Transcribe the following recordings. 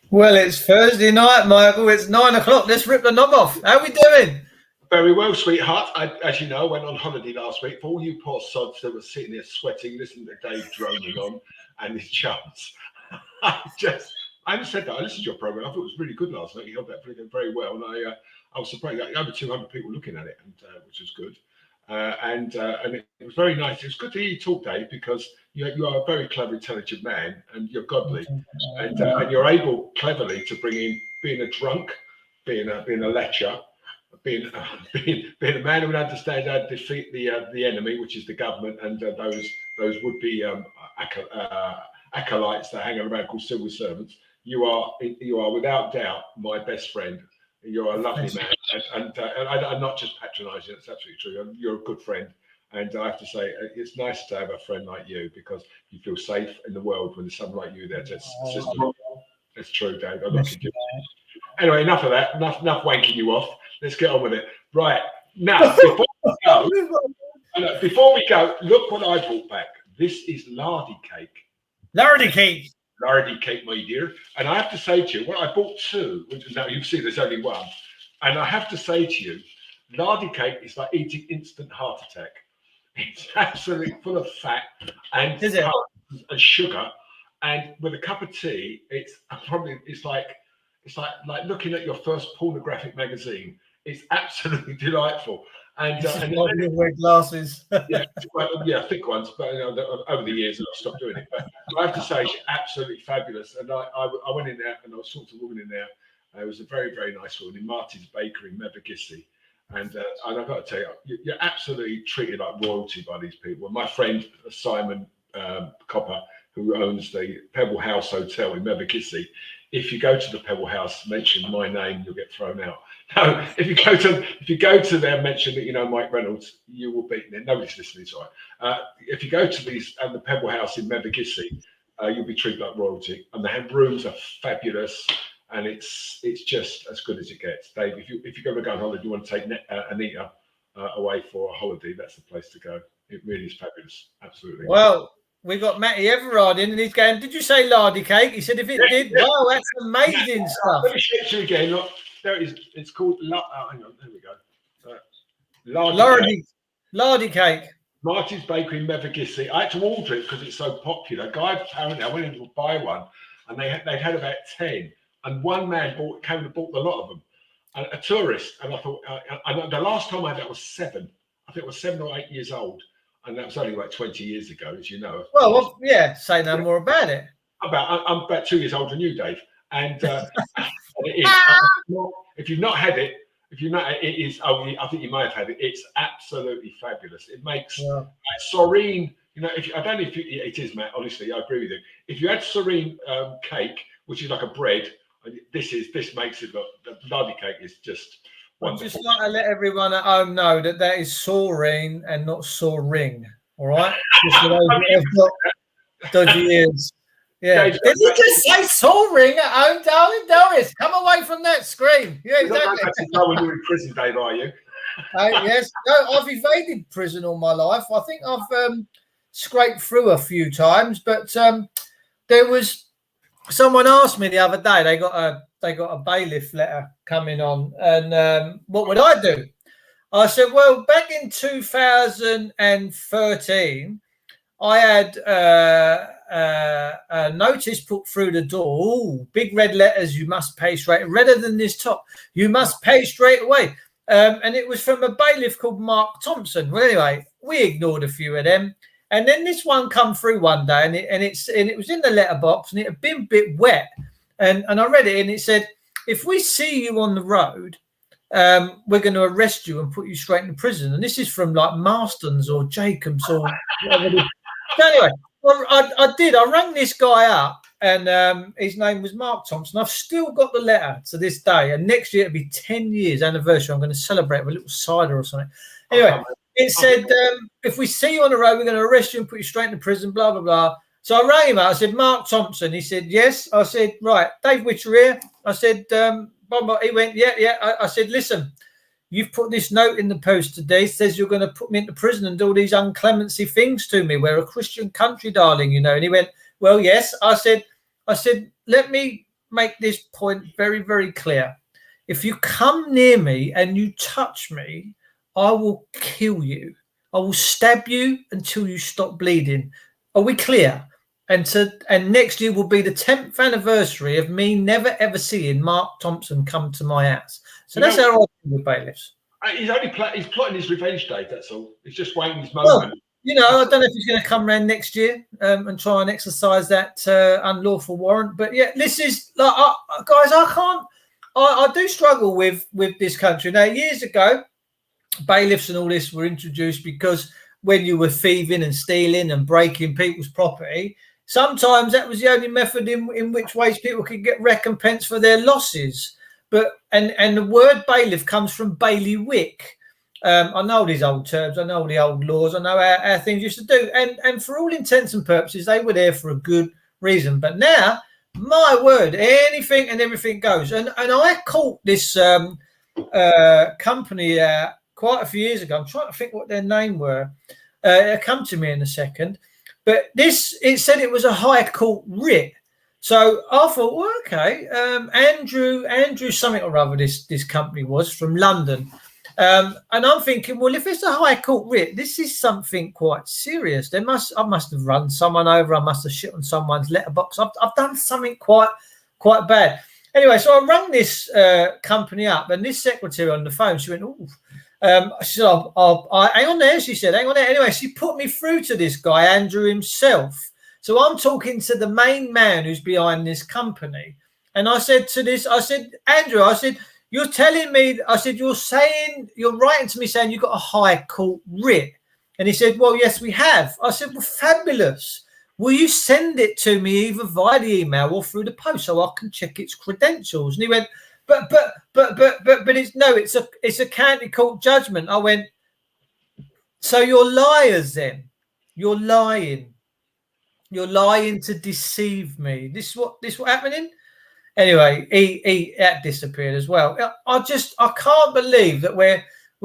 Well, it's Thursday night, Michael. It's 9 o'clock. Let's rip the knob off. How are we doing? Very well, sweetheart. As you know, I went on holiday last week. For all you poor sods that were sitting there sweating, listening to Dave droning on and his chums, I just said that. I listened to your program. I thought it was really good last night. You held that very well, and I was surprised. Over 200 people looking at it, and which was good. And it was very nice. It was good to hear you talk, Dave, because you are a very clever, intelligent man, and you're godly, and you're able cleverly to bring in being a drunk, being a lecher, being a man who understands how to defeat the enemy, which is the government, and those would be acolytes that hang around called civil servants. You are without doubt my best friend. You're a lovely man, and I'm not just patronising. It's absolutely true. You're a good friend, and I have to say it's nice to have a friend like you because you feel safe in the world when there's someone like you there. It's true, Dave. I look at you. Anyway, enough of that. Enough wanking you off. Let's get on with it. Right now, before we go, look what I brought back. This is lardy cake. Lardy cake. Lardy cake, my dear. And I have to say to you, well, I bought two, which is now you see there's only one. And I have to say to you, lardy cake is like eating instant heart attack. It's absolutely full of fat and sugar. And with a cup of tea, it's like looking at your first pornographic magazine. It's absolutely delightful. And wear glasses. yeah, thick ones. But over the years, I've stopped doing it. But I have to say, it's absolutely fabulous. And I went in there, and I was talking to a woman in there. It was a very, very nice woman in Martin's Bakery in Mevagissey. And I've got to tell you, you're absolutely treated like royalty by these people. My friend Simon Copper, who owns the Pebble House Hotel in Mevagissey, if you go to the Pebble House, mention my name, you'll get thrown out. No, if you go to there, mention that you know Mike Reynolds, you will be there. Nobody's listening, sorry. If you go to the Pebble House in Mevagissey, you'll be treated like royalty, and the rooms are fabulous, and it's just as good as it gets. Dave, if you're going to go on holiday, you want to take Anita away for a holiday, that's the place to go. It really is fabulous, absolutely. Well, we got Matty Everard in, and he's going, did you say lardy cake? He said, if it did, wow, that's amazing stuff. Let me show it to you again. Look, there it is. It's called, hang on, there we go. Lardy cake. Martin's Bakery in Mevagissey. I had to order it because it's so popular. Guy, apparently, I went in to buy one, and they'd had about 10, and one man came and bought a lot of them. A tourist, and I thought, the last time I had that was 7. I think it was 7 or 8 years old. And that was only like 20 years ago, as you know. Well, yeah, say no more about it. I'm about 2 years older than you, Dave. And it is, if you've not had it, it is, I think you might have had it. It's absolutely fabulous. It makes Soreen, You know, I don't know if it is, Matt. Honestly, I agree with you. If you had Serene cake, which is like a bread, this makes it look. The Lardy cake is just wonderful. I'd just like to let everyone at home know that is Soreen and not Soaring. All right, just for those that have got dodgy ears. Yeah, did you just say Soaring at home, darling? Doris, come away from that screen. Yeah, exactly. When you're in prison, Dave, are you? Yes, no, I've evaded prison all my life. I think I've scraped through a few times, but there was someone asked me the other day. They got a bailiff letter coming on, and what would I do? I said, well, back in 2013, I had a notice put through the door. Ooh, big red letters. You must pay straight. Redder than this top. You must pay straight away. And it was from a bailiff called Mark Thompson. Well, anyway, we ignored a few of them. And then this one come through one day, and it was in the letterbox, and it had been a bit wet. And I read it, and it said, if we see you on the road, we're going to arrest you and put you straight into prison. And this is from like Marston's or Jacobs or whatever. So anyway, well, I rang this guy up, and his name was Mark Thompson. I've still got the letter to this day, and next year it'll be 10 years anniversary. I'm going to celebrate with a little cider or something. Anyway, it said, if we see you on the road, we're going to arrest you and put you straight into prison, blah, blah, blah. So I rang him out. I said, Mark Thompson. He said, yes. I said, right, Dave Witcher here. I said, he went, yeah. I said, listen, you've put this note in the post today. It says you're going to put me into prison and do all these unclemency things to me. We're a Christian country, darling, you know. And he went, well, yes. I said, let me make this point very, very clear. If you come near me and you touch me, I will kill you. I will stab you until you stop bleeding. Are we clear? And next year will be the 10th anniversary of me never ever seeing Mark Thompson come to my house. So that's how I do with bailiffs. He's plotting his revenge, Dave. That's all. He's just waiting his moment. Well, you know, I don't know if he's going to come around next year and try and exercise that unlawful warrant. But yeah, this is like, guys, I do struggle with this country. Now, years ago, bailiffs and all this were introduced because when you were thieving and stealing and breaking people's property, sometimes that was the only method in which ways people could get recompense for their losses. But and the word bailiff comes from bailiwick. I know these old terms, I know the old laws, I know how things used to do. And for all intents and purposes, they were there for a good reason. But now, my word, anything and everything goes. And I caught this company quite a few years ago. I'm trying to think what their name were. It'll come to me in a second. But it said it was a High Court writ. So I thought, well, okay, Andrew something or other this company was from London. And I'm thinking, well, if it's a High Court writ, this is something quite serious. I must have run someone over. I must have shit on someone's letterbox. I've done something quite bad. Anyway, so I rang this company up, and this secretary on the phone, she went, oh, she said, hang on there. She said, hang on there. Anyway, she put me through to this guy, Andrew himself. So I'm talking to the main man who's behind this company. And I said to this, I said, Andrew, I said, you're telling me, I said, you're writing to me saying you've got a High Court writ. And he said, well, yes, we have. I said, well, fabulous. Will you send it to me either via the email or through the post so I can check its credentials? And he went, but it's a county court judgment. I went, so you're liars then? You're lying. You're lying to deceive me. This what happening? Anyway, he disappeared as well. I can't believe that we're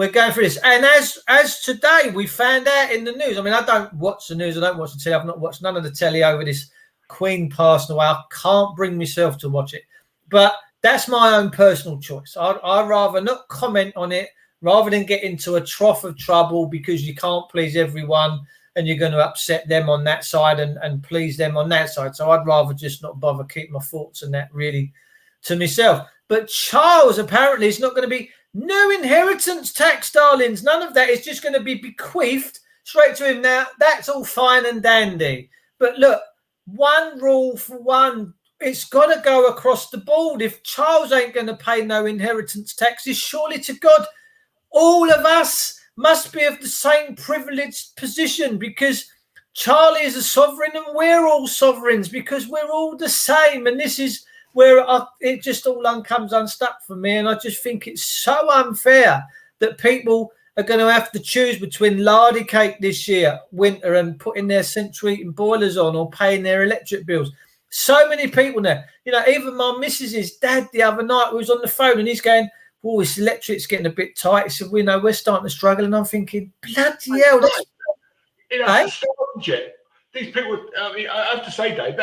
going through this. And as today we found out in the news. I mean, I don't watch the news. I don't watch the telly. I've not watched none of the telly over this Queen passing away. I can't bring myself to watch it. But that's my own personal choice. I'd rather not comment on it rather than get into a trough of trouble because you can't please everyone and you're going to upset them on that side and please them on that side. So I'd rather just not bother, keep my thoughts on that really to myself. But Charles, apparently, is not going to be no inheritance tax, darlings. None of that. Is just going to be bequeathed straight to him. Now, that's all fine and dandy. But look, one rule for one. It's got to go across the board. If Charles ain't going to pay no inheritance taxes, surely to God, all of us must be of the same privileged position because Charlie is a sovereign and we're all sovereigns because we're all the same. And this is where it just all comes unstuck for me. And I just think it's so unfair that people are going to have to choose between lardy cake this year, winter, and putting their central heating boilers on or paying their electric bills. So many people now, even my missus's dad the other night was on the phone and he's going, "Oh, this electric's getting a bit tight." He said, we're starting to struggle. And I'm thinking, bloody hell. These people, I mean, I have to say, Dave,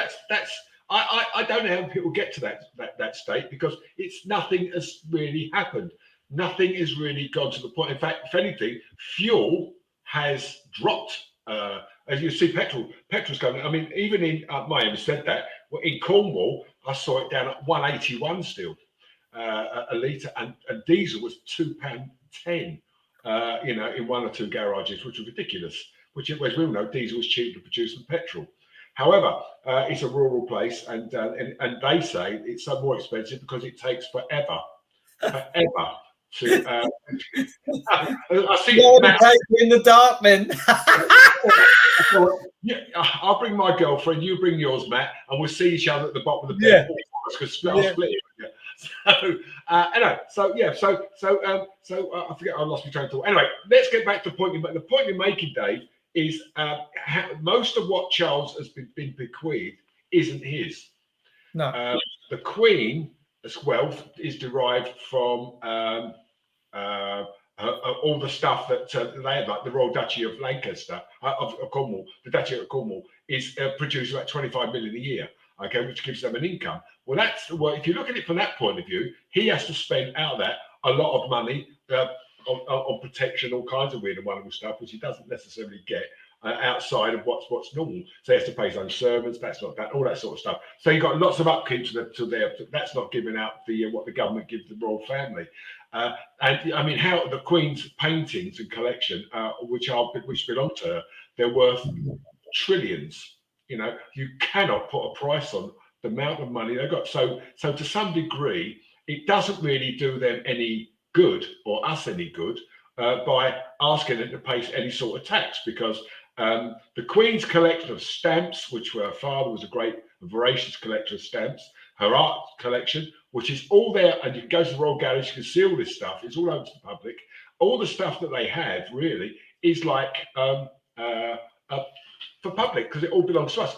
I don't know how people get to that state because nothing has really happened. Nothing has really gone to the point. In fact, if anything, fuel has dropped. As you see, petrol's going. I mean, even in Miami said that. Well, in Cornwall, I saw it down at 181 still a litre, and diesel was £2.10. In one or two garages, which was ridiculous. Which, as we all know, diesel is cheaper to produce than petrol. However, it's a rural place, and they say it's so more expensive because it takes forever to. I see Matt, in the dark, then. Yeah, I'll bring my girlfriend. You bring yours, Matt, and we'll see each other at the bottom of the bed. Yeah. I'll split it. Yeah. Anyway, so I forget. I lost my train of thought. Anyway, let's get back to the point. The point you're making, Dave, is most of what Charles has been bequeathed isn't his. No. The Queen's wealth is derived from all the stuff that they have, like the Royal Duchy of Lancaster, of Cornwall. The Duchy of Cornwall is produces about 25 million a year. Okay, which gives them an income. Well, if you look at it from that point of view, he has to spend out of that a lot of money on protection, all kinds of weird and wonderful stuff, which he doesn't necessarily get outside of what's normal. So he has to pay his own servants. That's not that, all that sort of stuff. So you've got lots of upkeep to there. That's not giving out what the government gives the royal family. And I mean, how the Queen's paintings and collection, which belong to her, they're worth trillions. You cannot put a price on the amount of money they've got. So to some degree, it doesn't really do them any good or us any good by asking them to pay any sort of tax, because the Queen's collection of stamps, which her father was a great voracious collector of stamps, her art collection, which is all there, and you can go to the Royal Gallery, you can see all this stuff. It's all open to the public. All the stuff that they have really is like for public, because it all belongs to us.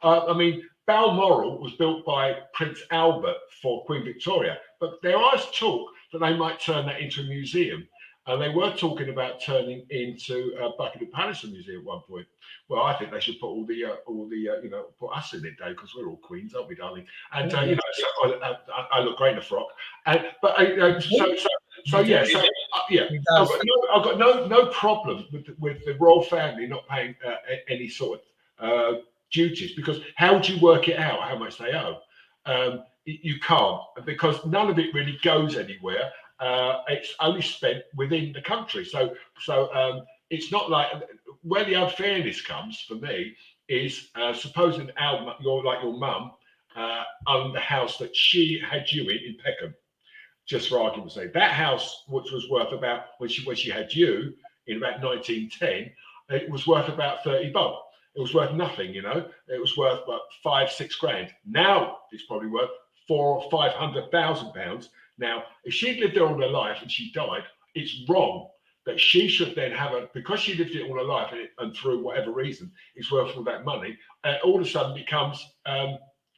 I mean, Balmoral was built by Prince Albert for Queen Victoria, but there is talk that they might turn that into a museum. And they were talking about turning into Buckingham Palace a museum at one point. Well, I think they should put put us in it, Dave, because we're all queens, aren't we, darling? And so I look great in a frock. I've got no problem with the royal family not paying any sort of duties, because how would you work it out how much they owe? You can't, because none of it really goes anywhere. It's only spent within the country, so it's not like where the unfairness comes for me is supposing your mum owned the house that she had you in Peckham, just for argument's sake. That house, which was worth about when she had you in about 1910, it was worth about 30 bob. It was worth nothing, It was worth about 5-6 grand. Now it's probably worth £400,000 or £500,000. Now, if she'd lived there all her life and she died, it's wrong that she should then because she lived it all her life and through whatever reason it's worth all that money, all of a sudden becomes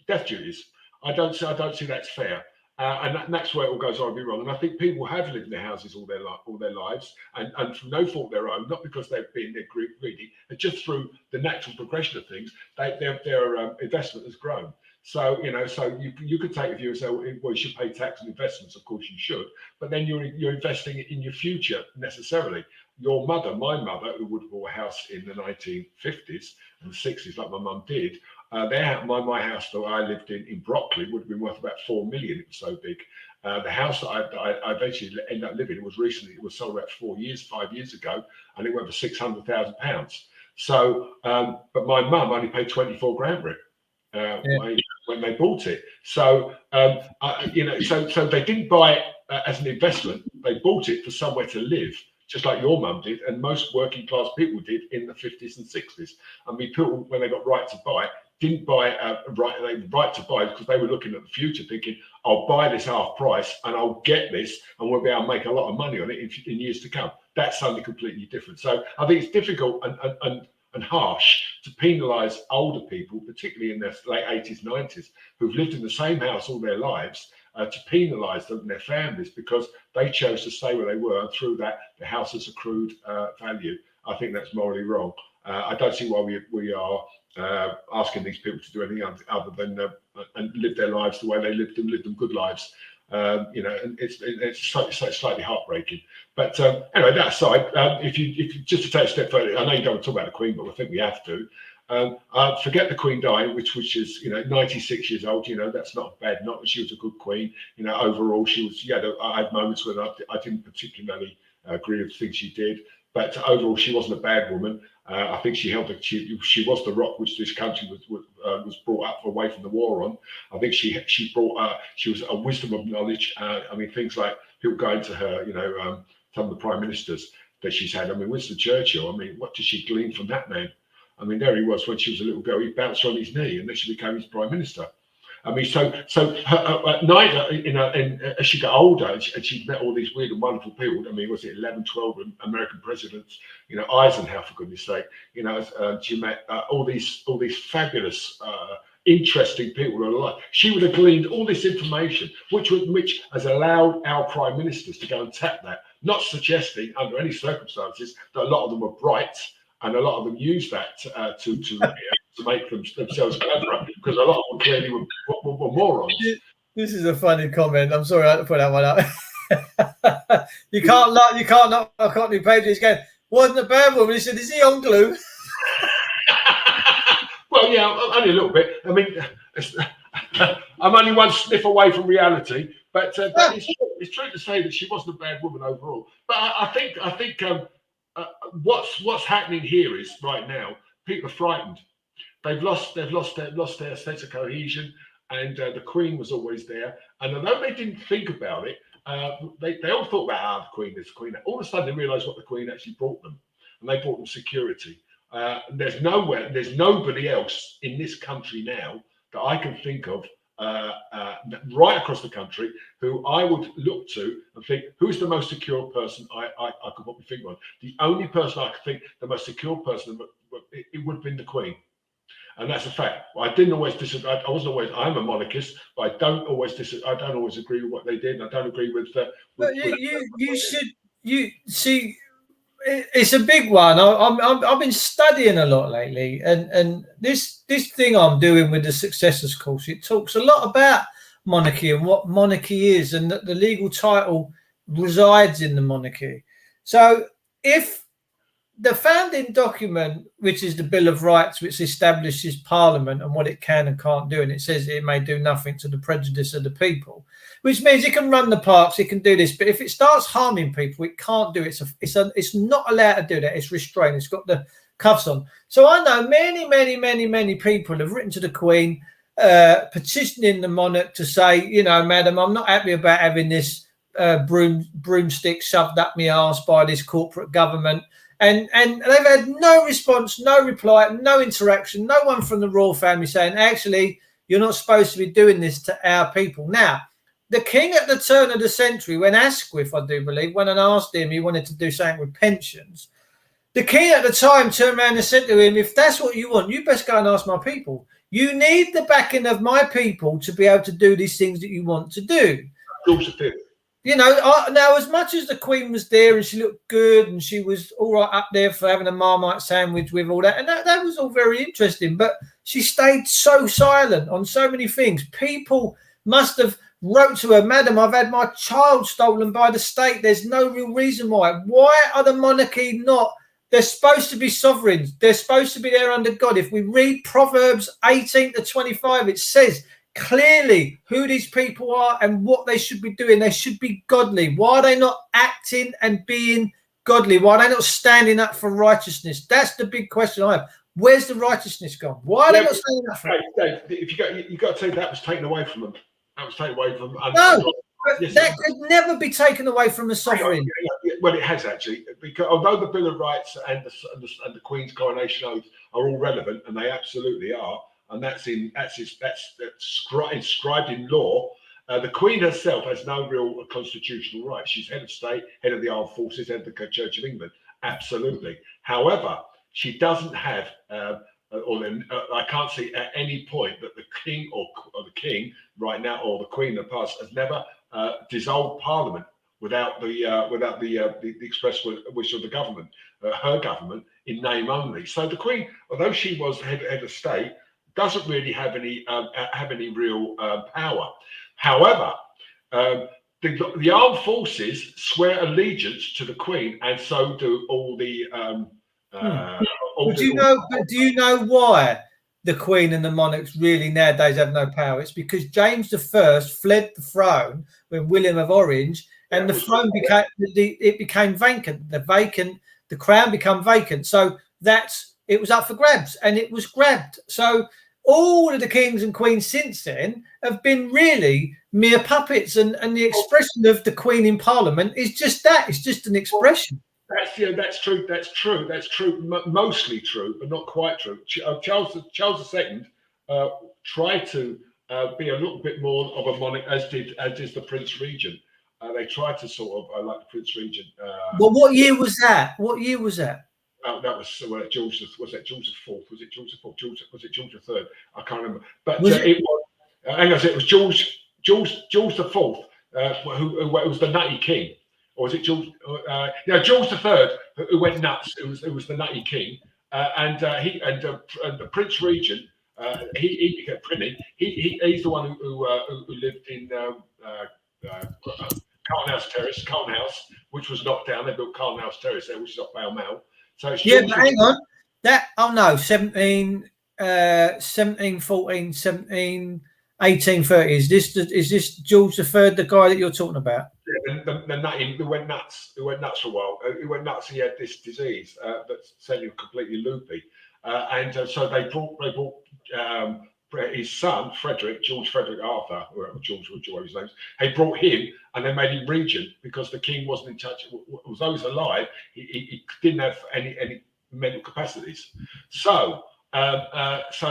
death duties. I don't see that's fair. And that's where it all goes horribly wrong. And I think people have lived in their houses all their lives, and from no fault of their own, not because they've been greedy, but just through the natural progression of things, their investment has grown. So you could take a view and say, well, you should pay tax on investments. Of course you should, but then you're investing in your future necessarily. Your mother, my mother, who would have bought a house in the 1950s and 60s, like my mum did, my house that I lived in Brockley would have been worth about 4 million. It was so big. The house that I eventually ended up living in it was sold about 5 years ago, and it went for £600,000. So, but my mum only paid 24 grand for it when they bought it. So, so they didn't buy it as an investment. They bought it for somewhere to live, just like your mum did, and most working class people did in the 50s and 60s. I mean, people, when they got right to buy, didn't buy right to buy because they were looking at the future, thinking, I'll buy this half price and I'll get this and we'll be able to make a lot of money on it in years to come. That's something completely different. So I think it's difficult and harsh to penalise older people, particularly in their late 80s, 90s, who've lived in the same house all their lives, to penalise them and their families because they chose to stay where they were, and through that, the house has accrued value. I think that's morally wrong. I don't see why we are asking these people to do anything other than and live their lives the way they lived and live them good lives. You know, and it's slightly heartbreaking. But anyway, that aside, if you just to take a step further, I know you don't want to talk about the Queen, but I think we have to. Forget the Queen dying, which is 96 years old. You know, that's not bad. Not that she was a good Queen. You know, overall she was. Yeah, I had moments when I didn't particularly agree with things she did, but overall she wasn't a bad woman. I think she was the rock which this country was brought up away from the war on. I think she was a wisdom of knowledge. I mean, things like people going to her, some of the prime ministers that she's had. I mean, Winston Churchill. I mean, what did she glean from that man? I mean, there he was when she was a little girl. He bounced her on his knee, and then she became his prime minister. I mean, so at night, as she got older, and she met all these weird and wonderful people. I mean, was it 11, 12 American presidents? You know, Eisenhower, for goodness sake. You know, she met all these fabulous, interesting people in her life. She would have gleaned all this information, which has allowed our prime ministers to go and tap that. Not suggesting, under any circumstances, that a lot of them were bright, and a lot of them use that to make themselves cleverer, because a lot of them clearly were morons. This is a funny comment. I'm sorry I had to put that one up. you can't knock Courtney Pages going, wasn't a bad woman. He said, is he on glue? Well, yeah, only a little bit. I mean, I'm only one sniff away from reality, but it's true to say that she wasn't a bad woman overall. But I think what's happening here is right now people are frightened. They've lost their sense of cohesion, and the Queen was always there. And although they didn't think about it, they all thought about the Queen is the Queen. All of a sudden, they realised what the Queen actually brought them, and they brought them security. There's nobody else in this country now that I can think of right across the country who I would look to and think, who's the most secure person I could put my finger on? The only person I could think the most secure person, it would have been the Queen. And that's a fact. I didn't always disagree. I'm a monarchist, but I don't always agree with what they did. And I don't agree with. You see, it's a big one. I've been studying a lot lately, and this thing I'm doing with the Successors course, it talks a lot about monarchy and what monarchy is, and that the legal title resides in the monarchy. So if the founding document, which is the Bill of Rights, which establishes Parliament and what it can and can't do, and it says it may do nothing to the prejudice of the people, which means it can run the parks, it can do this, but if it starts harming people, it can't do it. It's not allowed to do that. It's restrained. It's got the cuffs on. So I know many people have written to the Queen, petitioning the monarch to say, madam, I'm not happy about having this broomstick shoved up my arse by this corporate government. And they've had no response, no reply, no interaction, no one from the royal family saying, actually, you're not supposed to be doing this to our people. Now, the king at the turn of the century, when Asquith, I do believe, when I asked him, he wanted to do something with pensions. The king at the time turned around and said to him, if that's what you want, you best go and ask my people. You need the backing of my people to be able to do these things that you want to do. Now, as much as the Queen was there and she looked good and she was all right up there for having a Marmite sandwich with all that, and that was all very interesting, but she stayed so silent on so many things. People must have wrote to her, madam, I've had my child stolen by the state. There's no real reason why. Why are the monarchy not? They're supposed to be sovereigns. They're supposed to be there under God. If we read Proverbs 18 to 25, it says clearly who these people are and what they should be doing. They should be godly. Why are they not acting and being godly? Why are they not standing up for righteousness? That's the big question I have. Where's the righteousness gone? Why are they not standing up for it? Dave, if you got to say that was taken away from them. That was taken away from them. No, that could never be taken away from a sovereign. Well, it has actually, because although the Bill of Rights and the Queen's coronation oath are all relevant, and they absolutely are, and that's inscribed in law. The Queen herself has no real constitutional rights. She's head of state, head of the armed forces, head of the Church of England. Absolutely. However, she doesn't have, I can't see at any point that the King or the King right now or the Queen in the past has never dissolved Parliament without the express wish of the government, her government, in name only. So the Queen, although she was head of state, doesn't really have any real power. However, the armed forces swear allegiance to the Queen, and so do all the. Do you know why the Queen and the monarchs really nowadays have no power? It's because James I fled the throne when William of Orange, and the throne became vacant. The crown became vacant. So it was up for grabs, and it was grabbed. So all of the kings and queens since then have been really mere puppets, and the expression of the Queen in Parliament is just that. It's just an expression. That's true. That's true. Mostly true, but not quite true. Charles II tried to be a little bit more of a monarch, as did the Prince Regent. They tried to sort of like the Prince Regent. Well, what year was that? That was George. Was it George IV? Was it George IV? Was it George III? I can't remember. But it was George IV who was the Nutty King. Or was it George? George III, who went nuts. It was the Nutty King, and the Prince Regent. He became Prinny. He's the one who lived in Carlton House, which was knocked down. They built Carlton House Terrace there, which is off Pall Mall. So it's but hang on. 1714, 1830. Is this George III, the guy that you're talking about? Yeah, the nutty who went nuts. Who went nuts for a while. He went nuts. He had this disease that sent him completely loopy, so they brought his son George Frederick Arthur, or George, whichever his name is. They brought him, and they made him regent because the king wasn't in touch. Although he was alive, he didn't have any mental capacities. So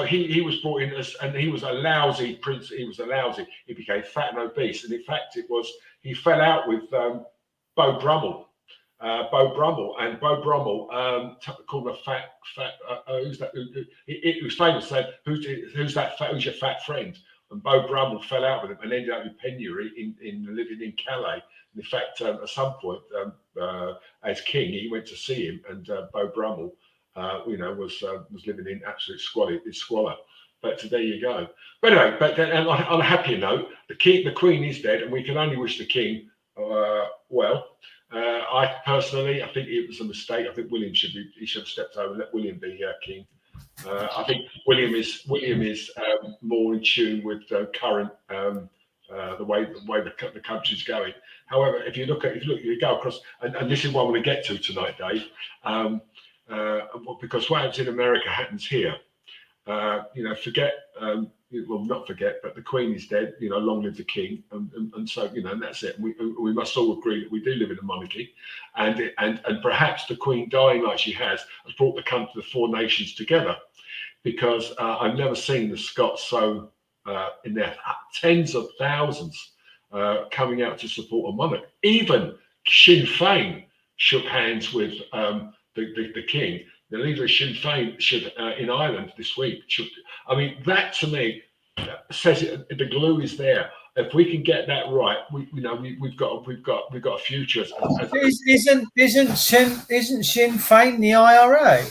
he was brought in and he was a lousy prince. He became fat and obese, and in fact, he fell out with Beau Brummell. And Beau Brummell called him a fat. Who's that? He was famous. Said, "Who's that? Who's your fat friend?" And Beau Brummell fell out with him and ended up in penury in living in Calais. And in fact, at some point, as king, he went to see him, and Beau Brummell, was living in absolute squalor. But there you go. But anyway, and on a happier note, the Queen is dead, and we can only wish the King well. I personally, I think it was a mistake. I think William should have stepped over and let William be king. I think William is more in tune with current the way the country's going. However, if you go across, and this is what I want to get to tonight, Dave, because what happens in America happens here. Not forget, but the Queen is dead. Long live the King, and so and that's it. We must all agree that we do live in a monarchy, and perhaps the Queen dying like she has brought the four nations together, because I've never seen the Scots so in their tens of thousands coming out to support a monarch. Even Sinn Féin shook hands with the King. The leader of Sinn Féin in Ireland this week. That to me says it, the glue is there. If we can get that right, we've got a future. Isn't Sinn Féin the IRA?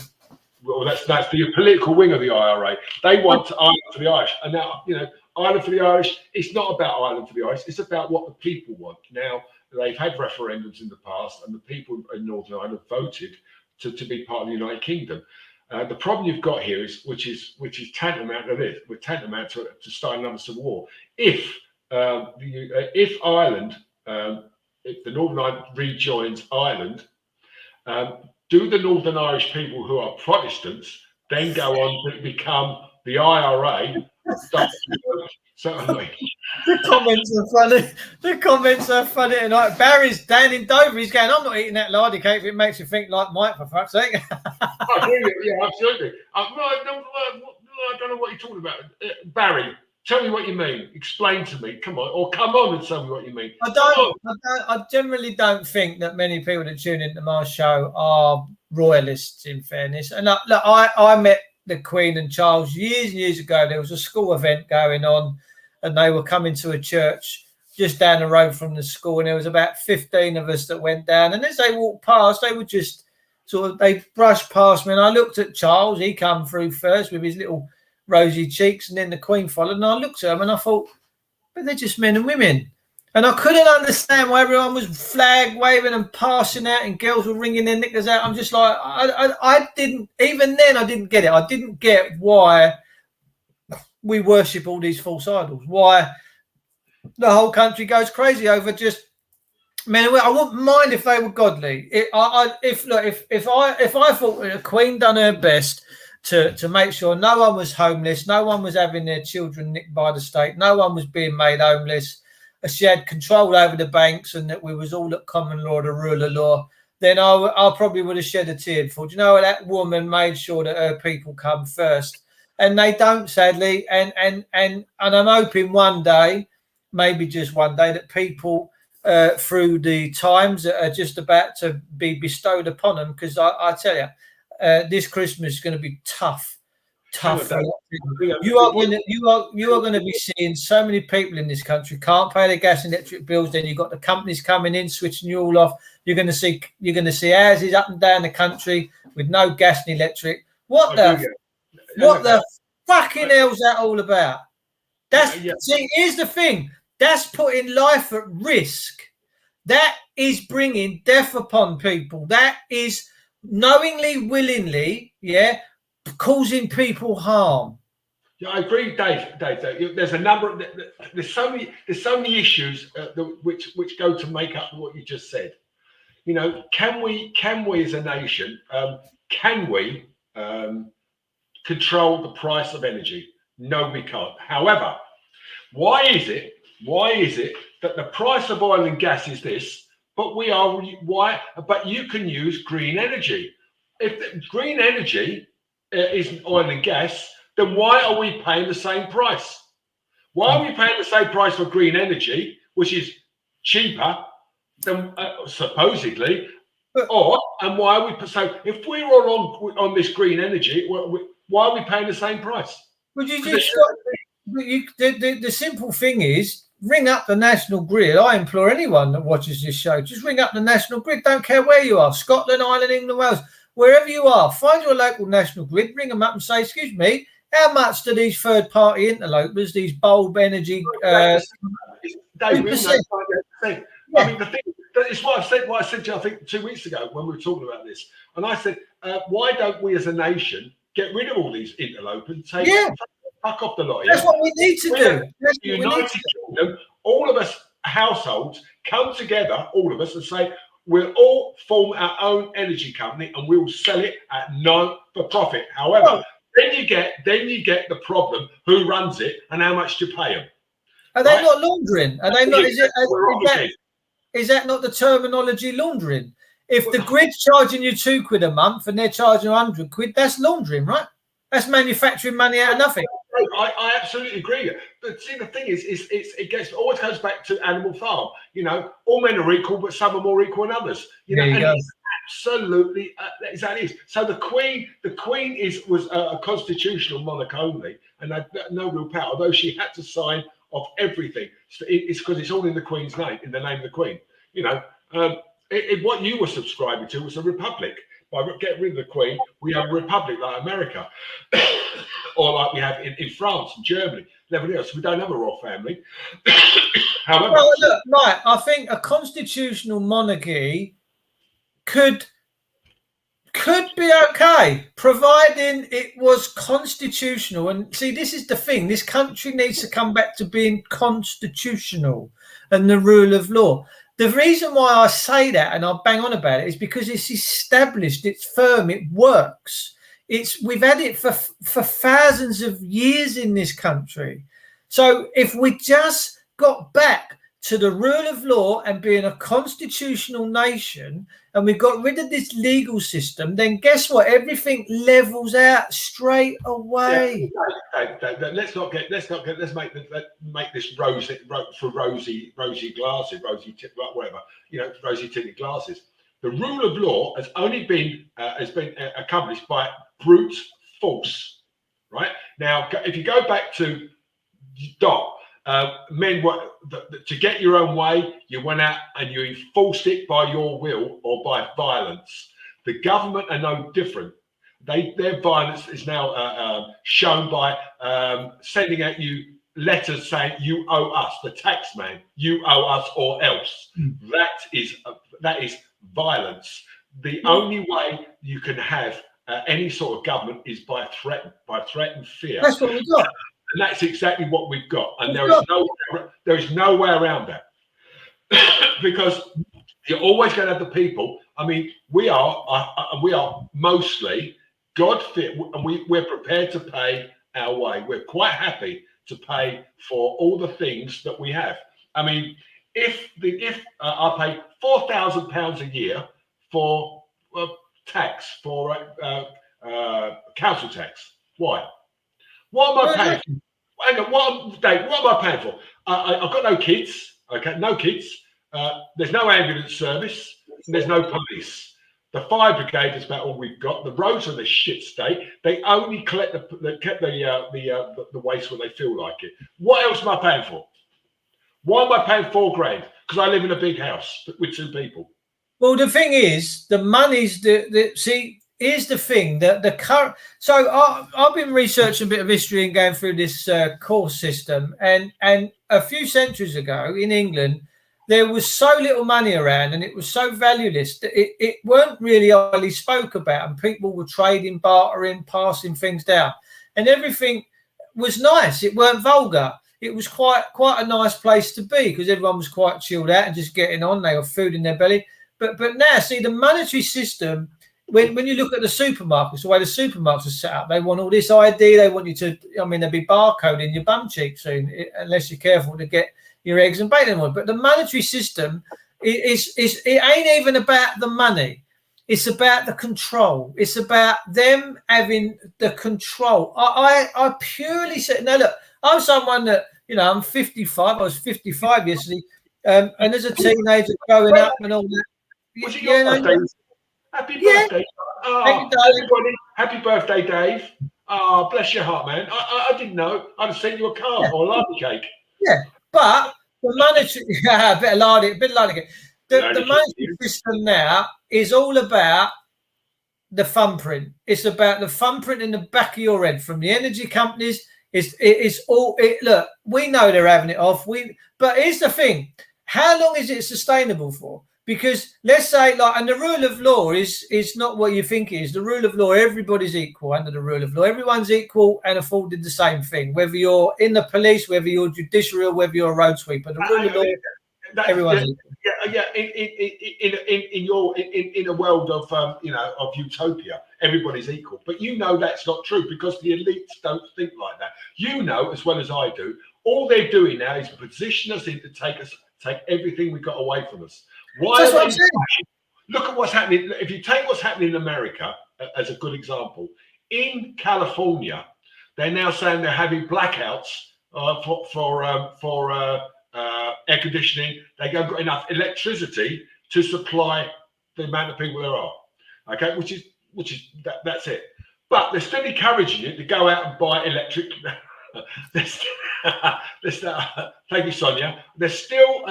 Well, that's the political wing of the IRA. They want Ireland for the Irish, and now Ireland for the Irish. It's not about Ireland for the Irish. It's about what the people want. Now they've had referendums in the past, and the people in Northern Ireland voted to be part of the United Kingdom. The problem you've got here which is tantamount to this. We're tantamount to starting another civil war. If Ireland, if the Northern Ireland rejoins Ireland, do the Northern Irish people who are Protestants then go on to become the IRA started to work, certainly. The comments are funny. The comments are funny tonight. Barry's down in Dover. He's going, I'm not eating that lardy cake if it makes you think like Mike, for fuck's sake. Yeah, absolutely. I don't know what you're talking about. Barry, tell me what you mean. Explain to me. Come on. Or come on and tell me what you mean. I generally don't think that many people that tune into my show are royalists, in fairness. And look, I met the Queen and Charles years and years ago. There was a school event going on, and they were coming to a church just down the road from the school, and there was about 15 of us that went down. And as they walked past, they would just they brushed past me, and I looked at Charles. He come through first with his little rosy cheeks, and then the Queen followed. And I looked at them, and I thought, but they're just men and women. And I couldn't understand why everyone was flag waving and passing out, and girls were wringing their knickers out. I'm just like, I didn't, even then, I didn't get it. I didn't get why we worship all these false idols, why the whole country goes crazy over just men and women. I wouldn't mind if they were godly. If I thought the Queen done her best to make sure no one was homeless, no one was having their children nicked by the state, no one was being made homeless, she had control over the banks, and that we was all at common law, the rule of law, then I probably would have shed a tear. For, do you know, that woman made sure that her people come first, and they don't, sadly. And I'm hoping one day, maybe just one day, that people through the times that are just about to be bestowed upon them, because I tell you, this Christmas is going to be tough. You are going to be seeing so many people in this country can't pay their gas and electric bills. Then you've got the companies coming in, switching you all off. You're going to see houses up and down the country with no gas and electric. What the fucking hell's that all about? See, here's the thing. That's putting life at risk. That is bringing death upon people. That is knowingly, willingly, causing people harm. Yeah, I agree, Dave. There's a number of there's so many issues which go to make up what you just said. You know, can we as a nation can we control the price of energy? No, we can't. However, why is it that the price of oil and gas is this, but you can use green energy? If green energy isn't oil and gas, then why are we paying the same price? Why are we paying the same price for green energy, which is cheaper than supposedly, and why are we? So if we're all on this green energy, why are we paying the same price? Would you just the simple thing is, ring up the National Grid. I implore anyone that watches this show, just ring up the National Grid. Don't care where you are, Scotland, Ireland, England, Wales, wherever you are. Find your local National Grid, ring them up and say, excuse me, how much do these third-party interlopers, these bulb energy... I mean, the thing is what I said to you, I think 2 weeks ago when we were talking about this. And I said, why don't we as a nation get rid of all these interlopers and say, fuck off the lot? That's what we need to do. United Kingdom, all of us households come together, all of us, and say, we'll all form our own energy company and we'll sell it at no for profit. However, then you get the problem: who runs it and how much to pay them. Are they not laundering? Are they not? Is that not the terminology, laundering? If the grid's charging you £2 a month and they're charging 100 quid, that's laundering, right? That's manufacturing money out of nothing. I absolutely agree. But see, the thing is it always goes back to Animal Farm. You know, all men are equal, but some are more equal than others. You know, absolutely, that is how it is. So the Queen was a constitutional monarch only, and had no real power, although she had to sign off everything. It's because it's all in the Queen's name, in the name of the Queen. You know, what you were subscribing to was a republic. By getting rid of the Queen, we have a republic like America, or like we have in France and Germany and everything else. We don't have a royal family. However, I think a constitutional monarchy could be okay, providing it was constitutional. And see, this is the thing: this country needs to come back to being constitutional and the rule of law. The reason why I say that and I bang on about it is because it's established, it's firm, it works. we've had it for thousands of years in this country. So if we just got back to the rule of law and being a constitutional nation, and we got rid of this legal system, then guess what? Everything levels out straight away. Yeah, let's make this rosy glasses, whatever, rosy tinted glasses. The rule of law has only been accomplished by brute force, right? Now, if you go back to Dot. Men were to get your own way. You went out and you enforced it by your will or by violence. The government are no different. Their violence is now shown by sending out you letters saying you owe us, the tax man, you owe us or else. That is violence. The only way you can have any sort of government is by threat and fear. That's what we got. And that's exactly what we've got, and there is no way around that, because you're always going to have the people. I mean, we are mostly God-fit, and we're prepared to pay our way. We're quite happy to pay for all the things that we have. I mean, if I pay £4,000 a year for tax, for council tax, why? What am I paying for? Hang on, Dave, what am I paying for? I've got no kids. Okay, no kids. There's no ambulance service. And there's no police. The fire brigade is about all we've got. The roads are in a shit state. They only collect the waste when they feel like it. What else am I paying for? Why am I paying £4,000? Because I live in a big house with 2 people. Well, the thing is, the money's see. Here's the thing that the current. So I've been researching a bit of history and going through this course system, and a few centuries ago in England, there was so little money around, and it was so valueless that it weren't really highly spoke about, and people were trading, bartering, passing things down, and everything was nice. It weren't vulgar. It was quite a nice place to be because everyone was quite chilled out and just getting on. They got food in their belly. But now, see, the monetary system. When you look at the supermarkets, the way the supermarkets are set up, they want all this ID. They want you to, I mean, there'll be barcode in your bum cheek soon, unless you're careful to get your eggs and bacon on. But the monetary system it ain't even about the money. It's about the control. It's about them having the control. I purely said, now look, I'm someone that, I'm 55. I was 55 yesterday. And as a teenager growing up and all that. Happy birthday. Everybody, happy birthday, Dave. Oh, bless your heart, man. I didn't know. I'd have sent you a card or a lardy cake. Yeah, but the monetary, a bit of lardy cake. The monetary system now is all about the thumbprint. It's about the thumbprint in the back of your head from the energy companies. Look, we know they're having it off. But here's the thing. How long is it sustainable for? Because let's say, and the rule of law is not what you think it is. The rule of law, everybody's equal under the rule of law. Everyone's equal and afforded the same thing, whether you're in the police, whether you're judiciary, or whether you're a road sweeper. The rule of law, everyone's equal. Yeah. In a world of utopia, everybody's equal. But that's not true because the elites don't think like that. As well as I do, all they're doing now is position us in to take everything we got away from us. Why? Look at what's happening. If you take what's happening in America as a good example, in California, they're now saying they're having blackouts for air conditioning. They haven't got enough electricity to supply the amount of people there are. Okay, which is that's it. But they're still encouraging you to go out and buy electric. Thank you, Sonia. They're still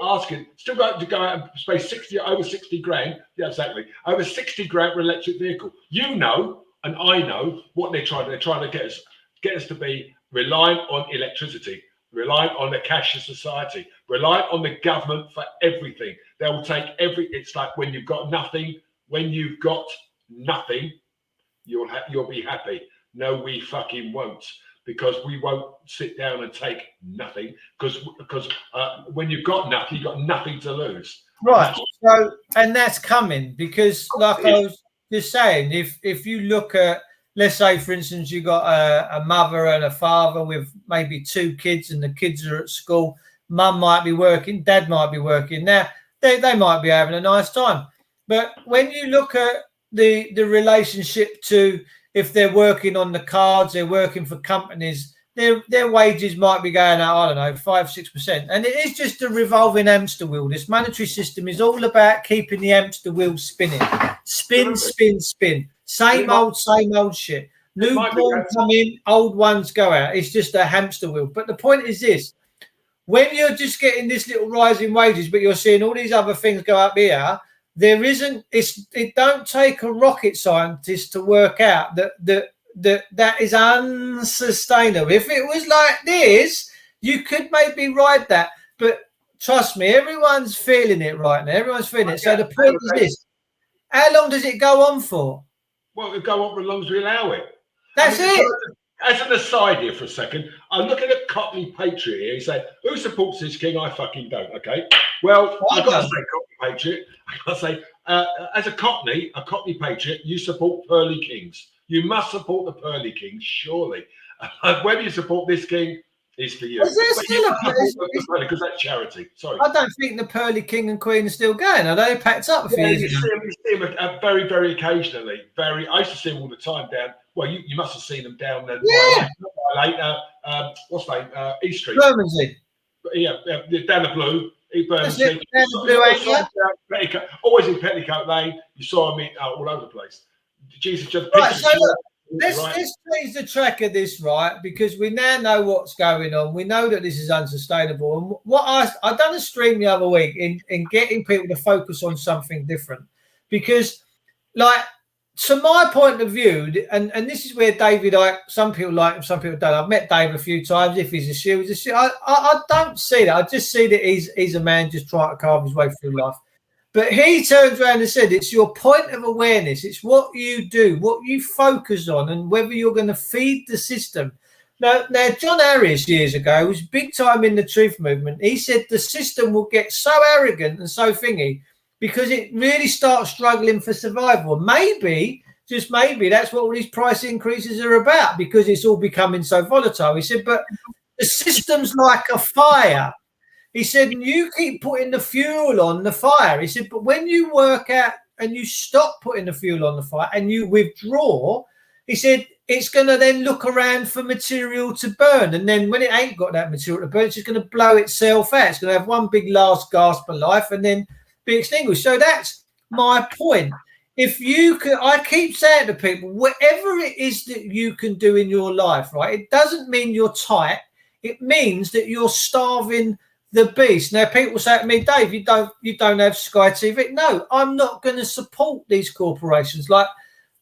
asking, going to go out and spend over 60 grand. Yeah, exactly. Over 60 grand for an electric vehicle. And I know what they're trying to get us to be reliant on electricity, reliant on the cashless society, reliant on the government for everything. They will take it's like when you've got nothing, you'll be happy. No, we fucking won't, because we won't sit down and take nothing. Because when you've got nothing to lose. Right. So, and that's coming because, like I just saying, if you look at, let's say, for instance, you got a mother and a father with maybe 2 kids, and the kids are at school. Mum might be working, dad might be working. Now they might be having a nice time, but when you look at the relationship to, if they're working on the cards, they're working for companies, their wages might be going out, I don't know, 5-6%. And it is just a revolving hamster wheel. This monetary system is all about keeping the hamster wheel spinning. Spin, spin, spin. Same old shit. Newborn come in, old ones go out. It's just a hamster wheel. But the point is this: when you're just getting this little rise in wages, but you're seeing all these other things go up here, it don't take a rocket scientist to work out that is unsustainable. If it was like this, you could maybe ride that. But trust me, everyone's feeling it right now. Everyone's feeling it. So the point is this: how long does it go on for? Well, it'll go on for as long as we allow it. That's it. As an aside here for a second, I'm looking at Cockney Patriot here. He said, who supports this king? I fucking don't, okay? Well, I've got to say Cockney Patriot. I've got to say, as a Cockney Patriot, you support Pearly Kings. You must support the Pearly Kings, surely. Whether you support this king is for you. Is there still a place? Because that's charity. Sorry. I don't think the Pearly King and Queen are still going. Are they packed up a few years ago? You see them very, very occasionally. I used to see them all the time down. Well, you must have seen them down there. Yeah. What's the name? East Street. Bermondsey. Yeah, down the Blue. Bermondsey. Down the Blue, always in Petticoat Lane. You saw them all over the place. Jesus, just right. So look, let's change the track of this, right? Because we now know what's going on. We know that this is unsustainable. And what I done a stream the other week in getting people to focus on something different, because, like, to my point of view, and this is where David, some people like him, some people don't. I've met Dave a few times. If he's a shoe, he's a shoe. I don't see that. I just see that he's a man just trying to carve his way through life. But he turns around and said, it's your point of awareness. It's what you do, what you focus on, and whether you're going to feed the system. Now, John Harris years ago was big time in the truth movement. He said the system will get so arrogant and so thingy because it really starts struggling for survival. Maybe, just maybe, that's what all these price increases are about, because it's all becoming so volatile. He said, but the system's like a fire. He said, you keep putting the fuel on the fire. He said, but when you work out and you stop putting the fuel on the fire and you withdraw, he said, it's going to then look around for material to burn. And then when it ain't got that material to burn, it's just going to blow itself out. It's going to have one big last gasp of life and then be extinguished. So that's my point. If you can, I keep saying to people, whatever it is that you can do in your life, right, it doesn't mean you're tight. It means that you're starving the beast. Now, people say to me, Dave, you don't have Sky TV. No, I'm not going to support these corporations like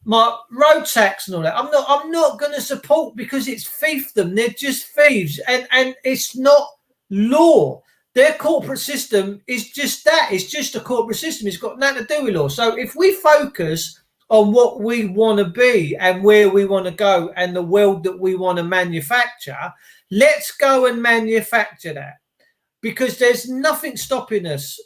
my road tax and all that. I'm not going to support, because it's fiefdom. They're just thieves, and it's not law. Their corporate system is just that. It's just a corporate system. It's got nothing to do with law. So if we focus on what we want to be and where we want to go and the world that we want to manufacture, let's go and manufacture that. Because there's nothing stopping us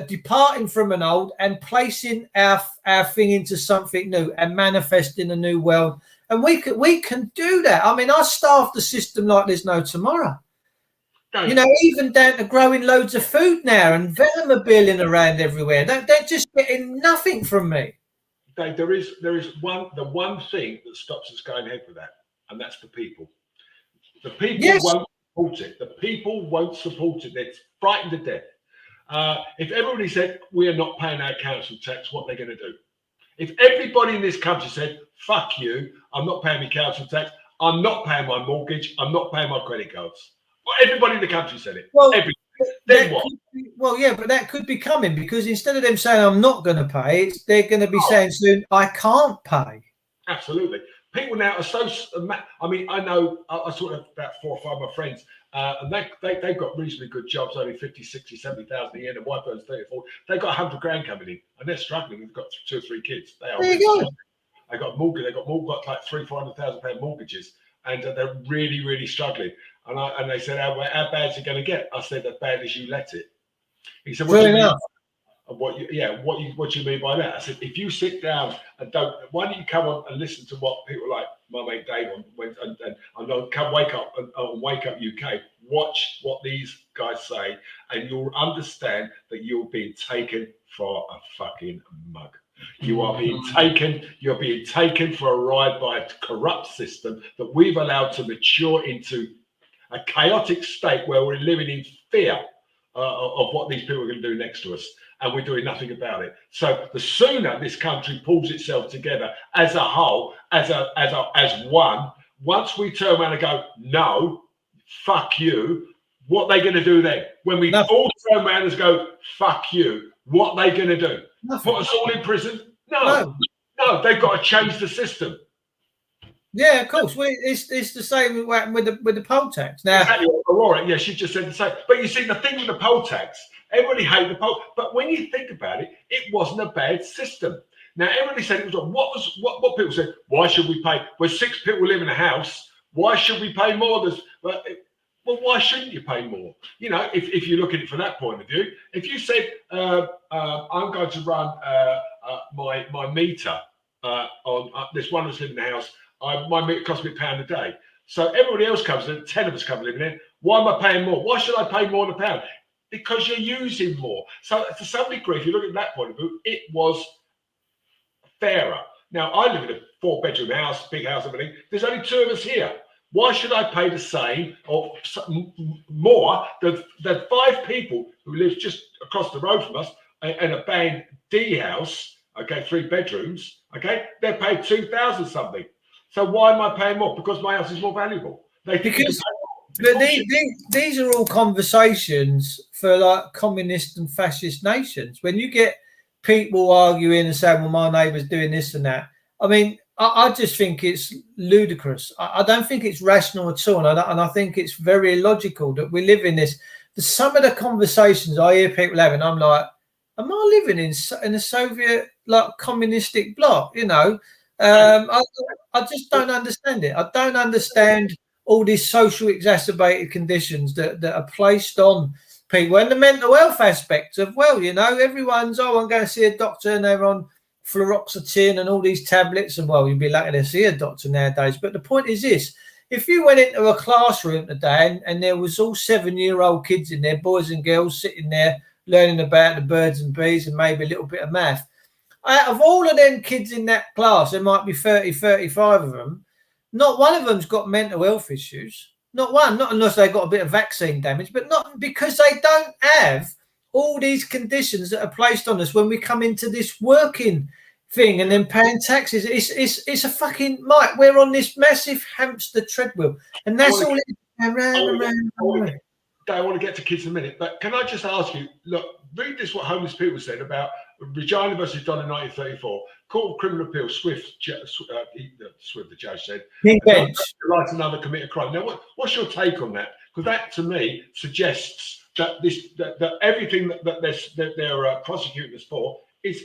departing from an old and placing our thing into something new and manifesting a new world. And we can do that. I mean, I starve the system like there's no tomorrow. You know, even down to growing loads of food now, and venom are billing around everywhere. They're just getting nothing from me. Dave, there is the one thing that stops us going ahead with that, and that's the people. The people won't support it. The people won't support it. They're frightened to death. If everybody said we are not paying our council tax, what they're going to do? If everybody in this country said, fuck you, I'm not paying my council tax, I'm not paying my mortgage, I'm not paying my credit cards. Well, everybody in the country said it. Well, then what? But that could be coming, because instead of them saying I'm not going to pay, they're going to be saying soon I can't pay. Absolutely. People now are so. I mean, I know I sort of about 4 or 5 of my friends, and they've got reasonably good jobs, only 50, 60, 70,000 a year. And wife earns 30 or 40. They've got 100 grand coming in, and they're struggling. They've got 2 or 3 kids. They are. There you go. They got mortgage. They got like 300,000-400,000 pound mortgages, and they're really, really struggling. And they said, how bad is it going to get? I said, as bad as you let it. He said, fair enough. And what you mean by that? I said, if you sit down and why don't you come on and listen to what people like my mate Dave and come Wake Up UK, watch what these guys say, and you'll understand that you're being taken for a fucking mug. You're being taken for a ride by a corrupt system that we've allowed to mature into a chaotic state where we're living in fear of what these people are going to do next to us, and we're doing nothing about it. So the sooner this country pulls itself together as a whole, as one, once we turn around and go, no, fuck you, what are they going to do then? When we all turn around and go, fuck you, what are they going to do? Nothing. Put us all in prison? No, they've got to change the system. Yeah, of course. It's the same with the poll tax. Now, exactly. Aurora, yeah, she just said the same. But you see, the thing with the poll tax, everybody hated the poll. But when you think about it, it wasn't a bad system. Now, everybody said it was what people said. Why should we pay? Well, 6 people live in a house. Why should we pay more? Well, why shouldn't you pay more? You know, if you look at it from that point of view, if you said I'm going to run my meter on this one that's living in the house. My meter costs me £1 a day. So everybody else comes in, 10 of us come living in. Why am I paying more? Why should I pay more than £1? Because you're using more. So to some degree, if you look at that point of view, it was fairer. Now, I live in a 4-bedroom house, big house, everything. There's only 2 of us here. Why should I pay the same or more than 5 people who live just across the road from us in a Band D house, okay, 3 bedrooms, okay, they're paid 2,000 something. So why am I paying more? Because my house is more valuable. Because these are all conversations for like communist and fascist nations. When you get people arguing and saying, well, my neighbour's doing this and that. I mean, I just think it's ludicrous. I don't think it's rational at all. And I think it's very illogical that we live in this. Some of the conversations I hear people having, I'm like, am I living in a Soviet like communistic bloc? You know, I just don't understand it. I don't understand all these social exacerbated conditions that are placed on people, and the mental health aspect of, well, you know, everyone's, I'm going to see a doctor and they're on fluoxetine and all these tablets, and well, you'd be lucky to see a doctor nowadays. But the point is this: if you went into a classroom today and there was all 7-year-old kids in there, boys and girls sitting there learning about the birds and bees and maybe a little bit of math, out of all of them kids in that class, there might be 30, 35 of them, not one of them's got mental health issues. Not one, not unless they've got a bit of vaccine damage, but not because they don't have all these conditions that are placed on us when we come into this working thing and then paying taxes. It's a fucking, Mike, we're on this massive hamster treadmill, and that's all it is. I want to get to kids in a minute, but can I just ask you, look, read this, what homeless people said about Regina versus Don in 1934. Court of Criminal Appeal, Swift, the judge said, right, another commit a crime. Now, what's your take on that? Because that, to me, suggests that that everything that they're prosecuting us for is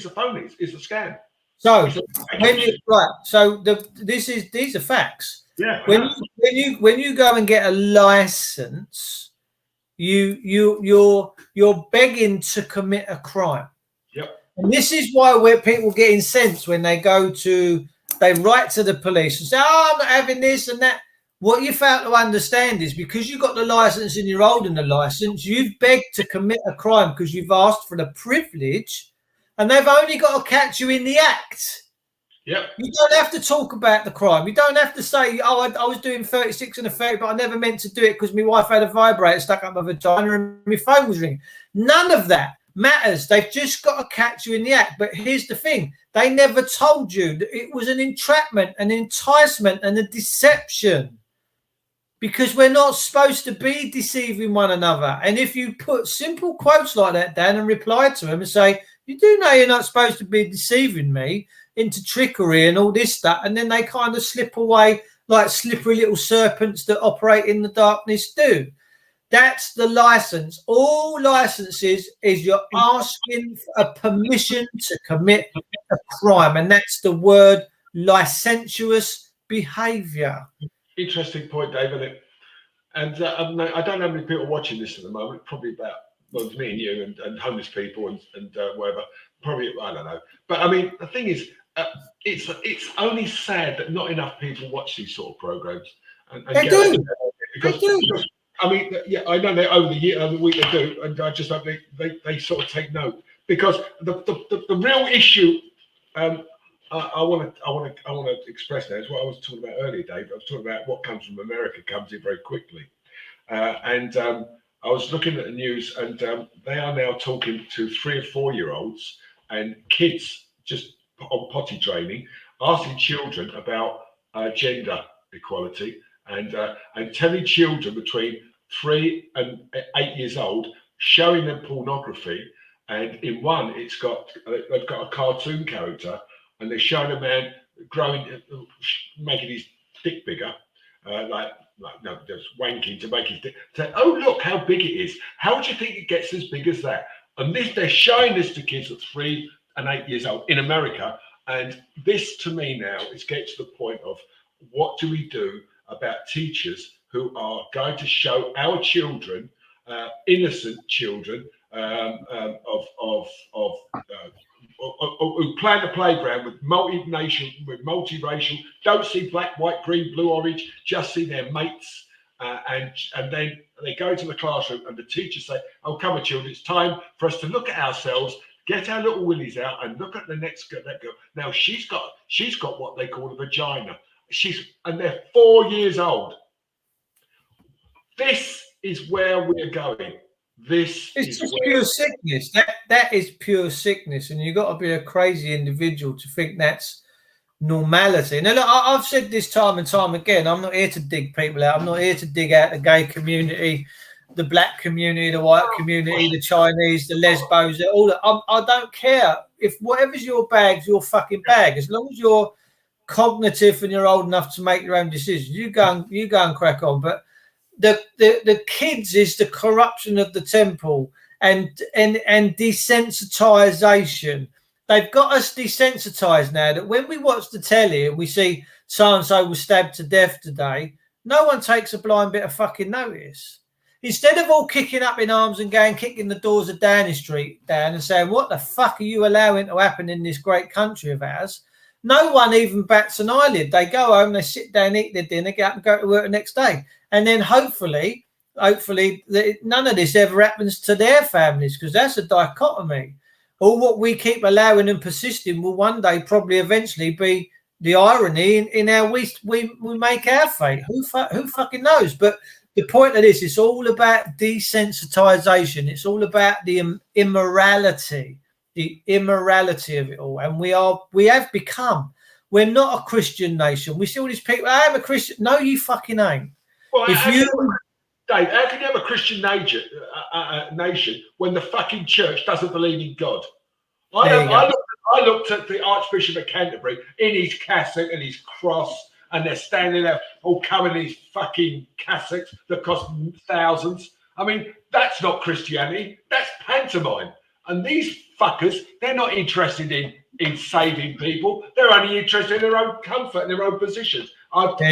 a phony, is a scam. So these are facts. Yeah. When you go and get a license, you're begging to commit a crime. Yep. And this is why where people get incensed when they write to the police and say, "Oh, I'm not having this and that." What you fail to understand is because you got the license and you're holding the license, you've begged to commit a crime because you've asked for the privilege, and they've only got to catch you in the act. Yep. You don't have to talk about the crime. You don't have to say, "Oh, I was doing 36 and a 30, but I never meant to do it because my wife had a vibrator stuck up my vagina and my phone was ringing." None of that matters. They've just got to catch you in the act. But here's the thing: they never told you that it was an entrapment, an enticement, and a deception. Because we're not supposed to be deceiving one another. And if you put simple quotes like that down and reply to them and say, "You do know you're not supposed to be deceiving me into trickery and all this stuff," and then they kind of slip away like slippery little serpents that operate in the darkness do. That's the license. All licenses is you're asking for a permission to commit a crime, and that's the word licentious behaviour. Interesting point, David. And I don't know how many people are watching this at the moment. Probably about well, it's me and you and homeless people and whatever. Probably, I don't know. But I mean, the thing is, it's only sad that not enough people watch these sort of programs. And They do. Because I mean, yeah, I know that over the week they do, and I just hope they sort of take note, because the real issue. I want to express that. It's what I was talking about earlier, Dave. I was talking about what comes from America comes in very quickly, and I was looking at the news, and they are now talking to 3 or 4 year olds and kids just on potty training, asking children about gender equality, and telling children between 3 and 8 years old, showing them pornography. And in one, they've got a cartoon character, and they're showing a man growing, making his dick bigger, just wanking to make his dick. Say, oh, look how big it is. How do you think it gets as big as that? And they're showing this to kids at 3 and 8 years old in America. And this, to me now, is getting to the point of, what do we do about teachers who are going to show our children, innocent children, who play in the playground with multiracial, don't see black, white, green, blue, orange, just see their mates, and then they go to the classroom and the teachers say, oh, come on, children, it's time for us to look at ourselves, get our little willies out and look at the next girl. That girl. Now she's got what they call a vagina. And they're 4 years old. This is where we're going. It's just pure sickness. That is pure sickness, and you've got to be a crazy individual to think that's normality. Now, look, I've said this time and time again. I'm not here to dig people out. I'm not here to dig out the gay community, the black community, the white community, the Chinese, the lesbos, all that. I don't care. If whatever's your bag's your fucking bag. As long as you're cognitive and you're old enough to make your own decisions, you go and crack on. But the kids is the corruption of the temple and desensitization. They've got us desensitized now that when we watch the telly and we see so and so was stabbed to death today, no one takes a blind bit of fucking notice. Instead of all kicking up in arms and going kicking the doors of Downing Street down and saying, what the fuck are you allowing to happen in this great country of ours? No one even bats an eyelid. They go home, they sit down, eat their dinner, get up and go to work the next day. And then hopefully, none of this ever happens to their families, because that's a dichotomy. All what we keep allowing and persisting will one day probably eventually be the irony in how we make our fate. Who fucking knows? But the point of this, it's all about desensitization. It's all about the immorality of it all. And we have become, we're not a Christian nation. We see all these people, I am a Christian. No, you fucking ain't. Well, Dave, how can you have a Christian nation when the fucking church doesn't believe in God? I looked at the Archbishop of Canterbury in his cassock and his cross, and they're standing there all covered in these fucking cassocks that cost thousands. I mean, that's not Christianity. That's pantomime. And these fuckers, they're not interested in saving people. They're only interested in their own comfort and their own positions. I'll go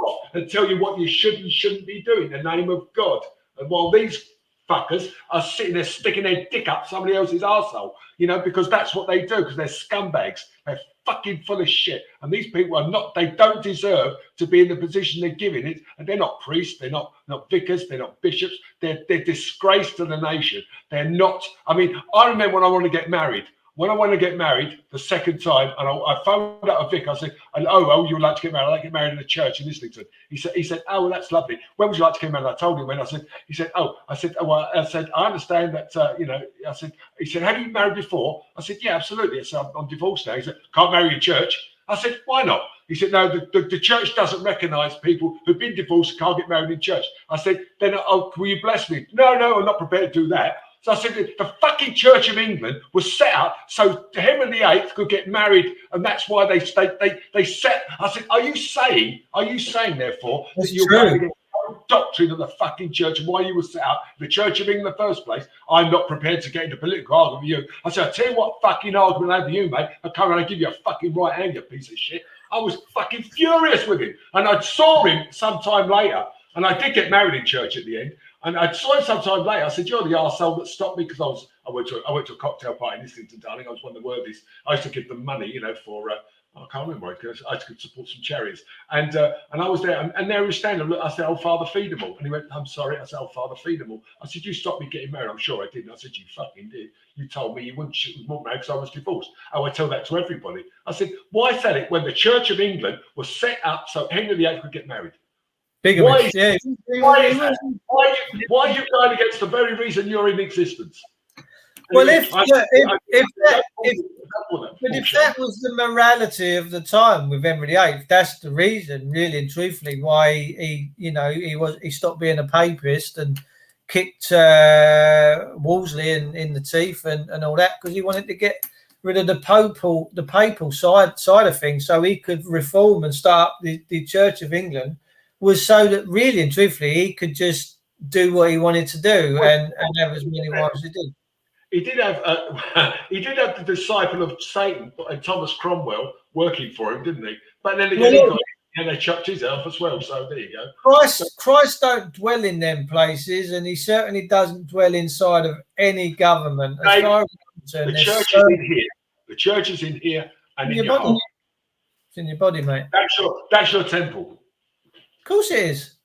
off and tell you what you should and shouldn't be doing in the name of God. And while these fuckers are sitting there sticking their dick up somebody else's arsehole, because that's what they do, because they're scumbags. They're fucking full of shit. And these people they don't deserve to be in the position they're giving it. And they're not priests, they're not vicars, they're not bishops, they're disgrace to the nation. They're not, I remember when I want to get married. When I want to get married the second time, and I phoned up a vicar, I said, oh, you would like to get married? I'd like to get married in a church in Islington. He said, oh, well, that's lovely. When would you like to get married? I told him when. He said, I understand that, he said, have you married before? I said, yeah, absolutely. I'm divorced now. He said, can't marry in church. I said, why not? He said, no, the church doesn't recognise people who've been divorced and can't get married in church. I said, then, will you bless me? No, I'm not prepared to do that. So I said, the fucking Church of England was set up so Henry VIII could get married, and that's why they set. I said, are you saying therefore that you're going against the doctrine of the fucking church and why you were set up the Church of England in the first place? I'm not prepared to get into political argument with you. I said, I'll tell you what fucking argument I have with you, mate. I'll come around and give you a fucking right hand, you piece of shit. I was fucking furious with him, and I saw him sometime later, and I did get married in church at the end. And I saw him sometime later. I said, "You're the arsehole that stopped me," because I went to a cocktail party in Islington, darling. I was one of the worthies. I used to give them money, for I can't remember because I could support some charities. And I was there, and there he was standing. I said, "Oh, Father, feed them all." And he went, "I'm sorry." I said, "Oh, Father, feed them all." I said, "You stopped me getting married." "I'm sure I didn't." I said, "You fucking did. You told me you wouldn't marry because I was divorced." "Oh, I tell that to everybody." I said, "Why said it when the Church of England was set up so Henry VIII could get married?" Why is that? Why are you going against the very reason you're in existence? Well, if that was the morality of the time with Henry VIII, that's the reason, really and truthfully, why he stopped being a papist and kicked Wolsey in the teeth and all that, because he wanted to get rid of the papal side of things, so he could reform and start the Church of England. Was so that really and truthfully he could just do what he wanted to do and have as many wives as he did. He did have the disciple of Satan, Thomas Cromwell, working for him, didn't he? But then again, they chucked his off as well. So there you go. Christ don't dwell in them places, and he certainly doesn't dwell inside of any government. As far as the church is in here. The church is in here and in your heart. It's in your body, mate. That's your temple. Of course it is.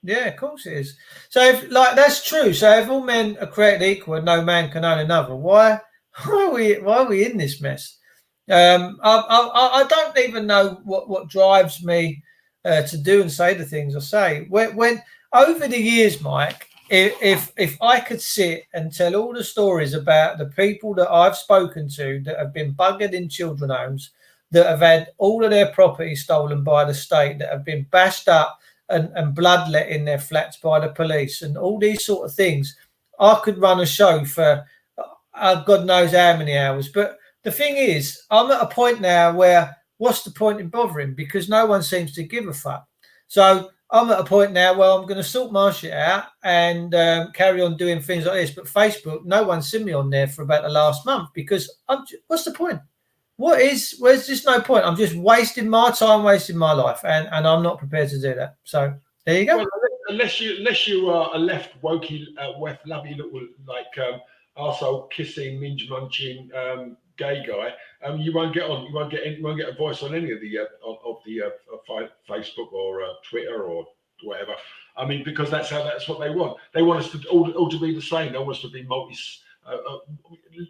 Yeah, of course it is. So that's true. So if all men are created equal and no man can own another, why are we in this mess? I don't even know what drives me to do and say the things I say. When over the years, Mike, if I could sit and tell all the stories about the people that I've spoken to that have been buggered in children homes, that have had all of their property stolen by the state, that have been bashed up and bloodlet in their flats by the police, and all these sort of things, I could run a show for God knows how many hours. But the thing is, I'm at a point now where what's the point in bothering? Because no one seems to give a fuck. So I'm at a point now where I'm going to sort my shit out and carry on doing things like this. But Facebook, no one's seen me on there for about the last month because what's the point? Where's just no point? I'm just wasting my time, wasting my life, and I'm not prepared to do that. So there you go. Well, unless you are a left wokey, lovely little arsehole kissing, minge munching gay guy, you won't get on. You won't get a voice on any of the Facebook or Twitter or whatever. I mean, because that's what they want. They want us to all to be the same. They want us to be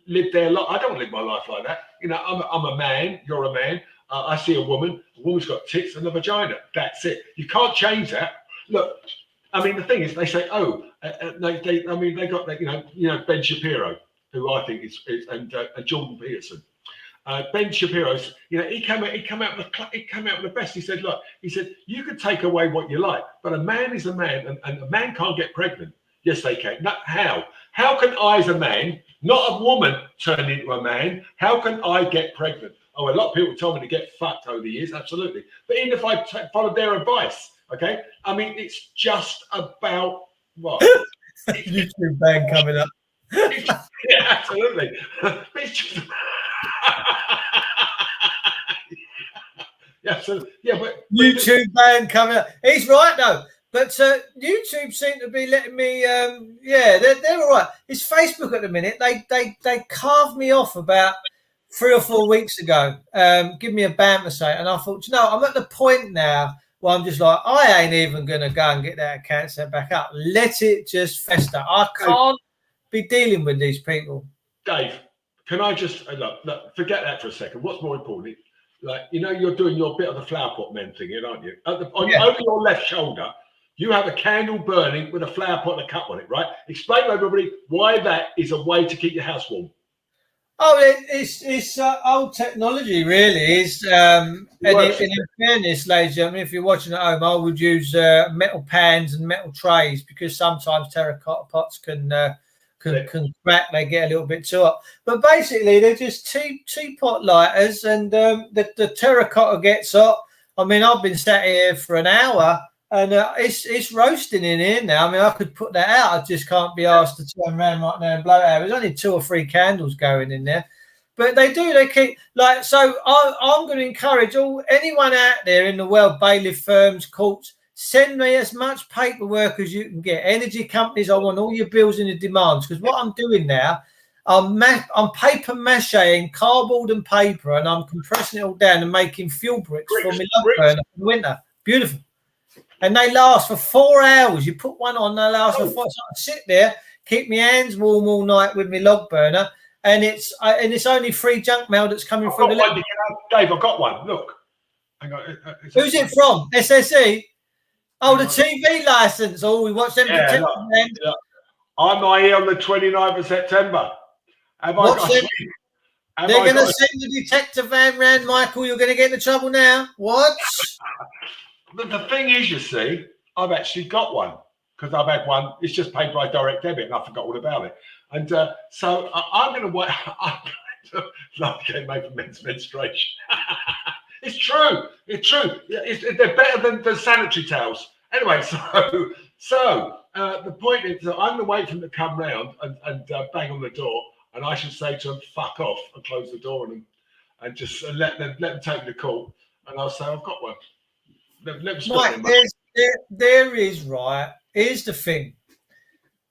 live their life. I don't live my life like that. I'm a man. You're a man. I see a woman. A woman's got tits and a vagina. That's it. You can't change that. Look, I mean, the thing is, they say, they got Ben Shapiro, who I think is and Jordan Peterson. Ben Shapiro's, he came out with the best. He said, look, you could take away what you like, but a man is a man, and a man can't get pregnant. Yes, they can. How? How can I, as a man, not a woman, turn into a man? How can I get pregnant? Oh, a lot of people told me to get fucked over the years, absolutely. But even if I followed their advice, okay? I mean, it's just about what? YouTube ban coming up. Yeah, absolutely. It's just... yeah, so, yeah, but YouTube ban coming up. He's right though. But YouTube seem to be letting me, they're all right. It's Facebook at the minute. They carved me off about 3 or 4 weeks ago, give me a ban to say, and I thought, I'm at the point now where I'm just like, I ain't even going to go and get that account set back up. Let it just fester. I can't be dealing with these people. Dave, can I just, look, forget that for a second. What's more important? You're doing your bit of the flower pot men thing, aren't you? Over your left shoulder, you have a candle burning with a flower pot and a cup on it, right? Explain to everybody why that is a way to keep your house warm. Oh, it's old technology, really. And in fairness, ladies and gentlemen, if you're watching at home, I would use metal pans and metal trays because sometimes terracotta pots can crack. They get a little bit too hot. But basically, they're just teapot lighters, and the terracotta gets hot. I mean, I've been sat here for an hour. And it's roasting in here now. I mean, I could put that out. I just can't be asked to turn around right now and blow it out. There's only 2 or 3 candles going in there. But they keep, so I'm going to encourage anyone out there in the world, bailiff firms, courts, send me as much paperwork as you can get. Energy companies, I want all your bills and your demands, because what I'm doing now, I'm paper macheing cardboard and paper, and I'm compressing it all down and making fuel bricks for my log burner for the winter. Beautiful. And they last for 4 hours. You put one on, they last for 4 hours. So I sit there, keep my hands warm all night with my log burner, and it's only free junk mail that's coming through the one, Dave, I've got one. Look. Hang on. Who's it from? SSE? Oh, the TV license. Oh, we watched them. Yeah, I'm here on the 29th of September. They're going to send the detective van round, Michael. You're going to get into trouble now. What? The thing is, you see, I've actually got one because I've had one. It's just paid by direct debit, and I forgot all about it. And so I'm going to wait. Like getting made for men's menstruation. It's true. It's true. They're better than the sanitary towels. Anyway, so the point is that I'm going to wait for them to come round and bang on the door, and I should say to them, "Fuck off," and close the door on them, and just let them take me to court, and I'll say I've got one. Mike, there is, right. Here's the thing.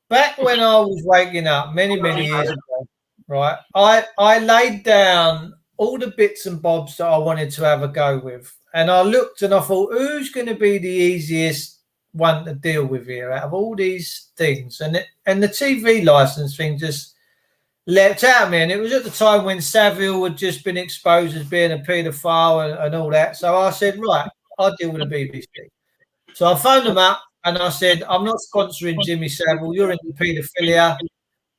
Back when I was waking up many years ago, right, I laid down all the bits and bobs that I wanted to have a go with. And I looked and I thought, who's going to be the easiest one to deal with here out of all these things? And the TV license thing just leapt out at me. And it was at the time when Savile had just been exposed as being a paedophile and all that. So I said, right, I'll deal with the BBC. So I phoned them up and I said, I'm not sponsoring Jimmy Savile. You're into paedophilia.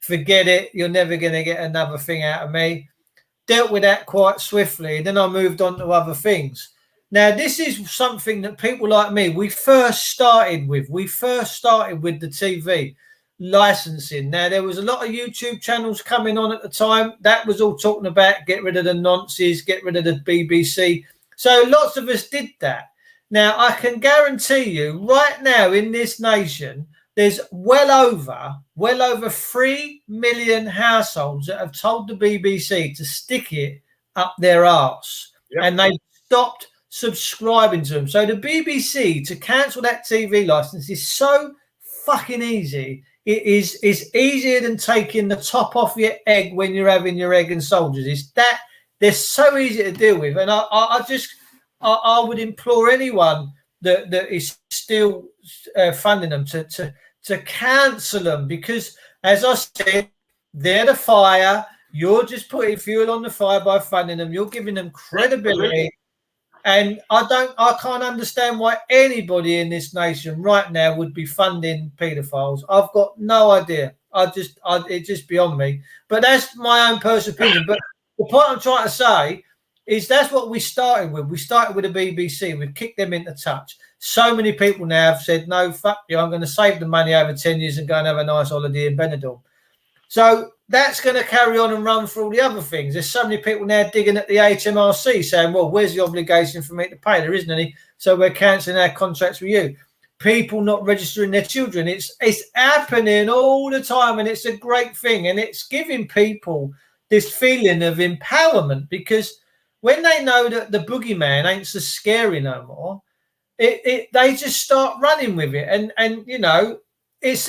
Forget it. You're never going to get another thing out of me. Dealt with that quite swiftly. Then I moved on to other things. Now, this is something that people like me, we first started with. We first started with the TV licensing. Now, there was a lot of YouTube channels coming on at the time. That was all talking about get rid of the nonces, get rid of the BBC. So lots of us did that. Now, I can guarantee you right now in this nation, there's well over 3 million households that have told the BBC to stick it up their arse. Yep. And they've stopped subscribing to them. So the BBC to cancel that TV license is so fucking easy. It's easier than taking the top off your egg when you're having your egg and soldiers. It's that they're so easy to deal with. And I would implore anyone that is still funding them to cancel them, because as I said, they're the fire. You're just putting fuel on the fire by funding them. You're giving them credibility. And I can't understand why anybody in this nation right now would be funding paedophiles. I've got no idea. It's just beyond me. But that's my own personal opinion. But the point I'm trying to say is that's what we started with. We started with the BBC. We've kicked them into touch. So many people now have said, no, fuck you, I'm going to save the money over 10 years and go and have a nice holiday in Benidorm. So that's going to carry on and run for all the other things. There's so many people now digging at the HMRC saying, well, where's the obligation for me to pay? There isn't any. So we're cancelling our contracts with you. People not registering their children. It's happening all the time, and it's a great thing. And it's giving people this feeling of empowerment, because when they know that the boogeyman ain't so scary no more, they just start running with it. And you know, it's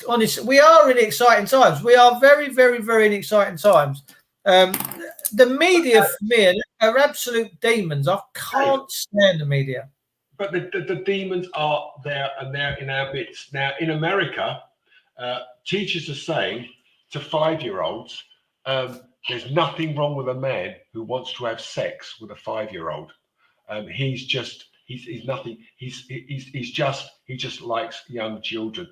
honest. We are in exciting times. We are very, very, very in exciting times. The media for me are absolute demons. I can't stand the media. But the demons are there, and they're in our midst. Now, in America, teachers are saying to 5-year-olds, there's nothing wrong with a man who wants to have sex with a 5-year-old. He's nothing. He just likes young children.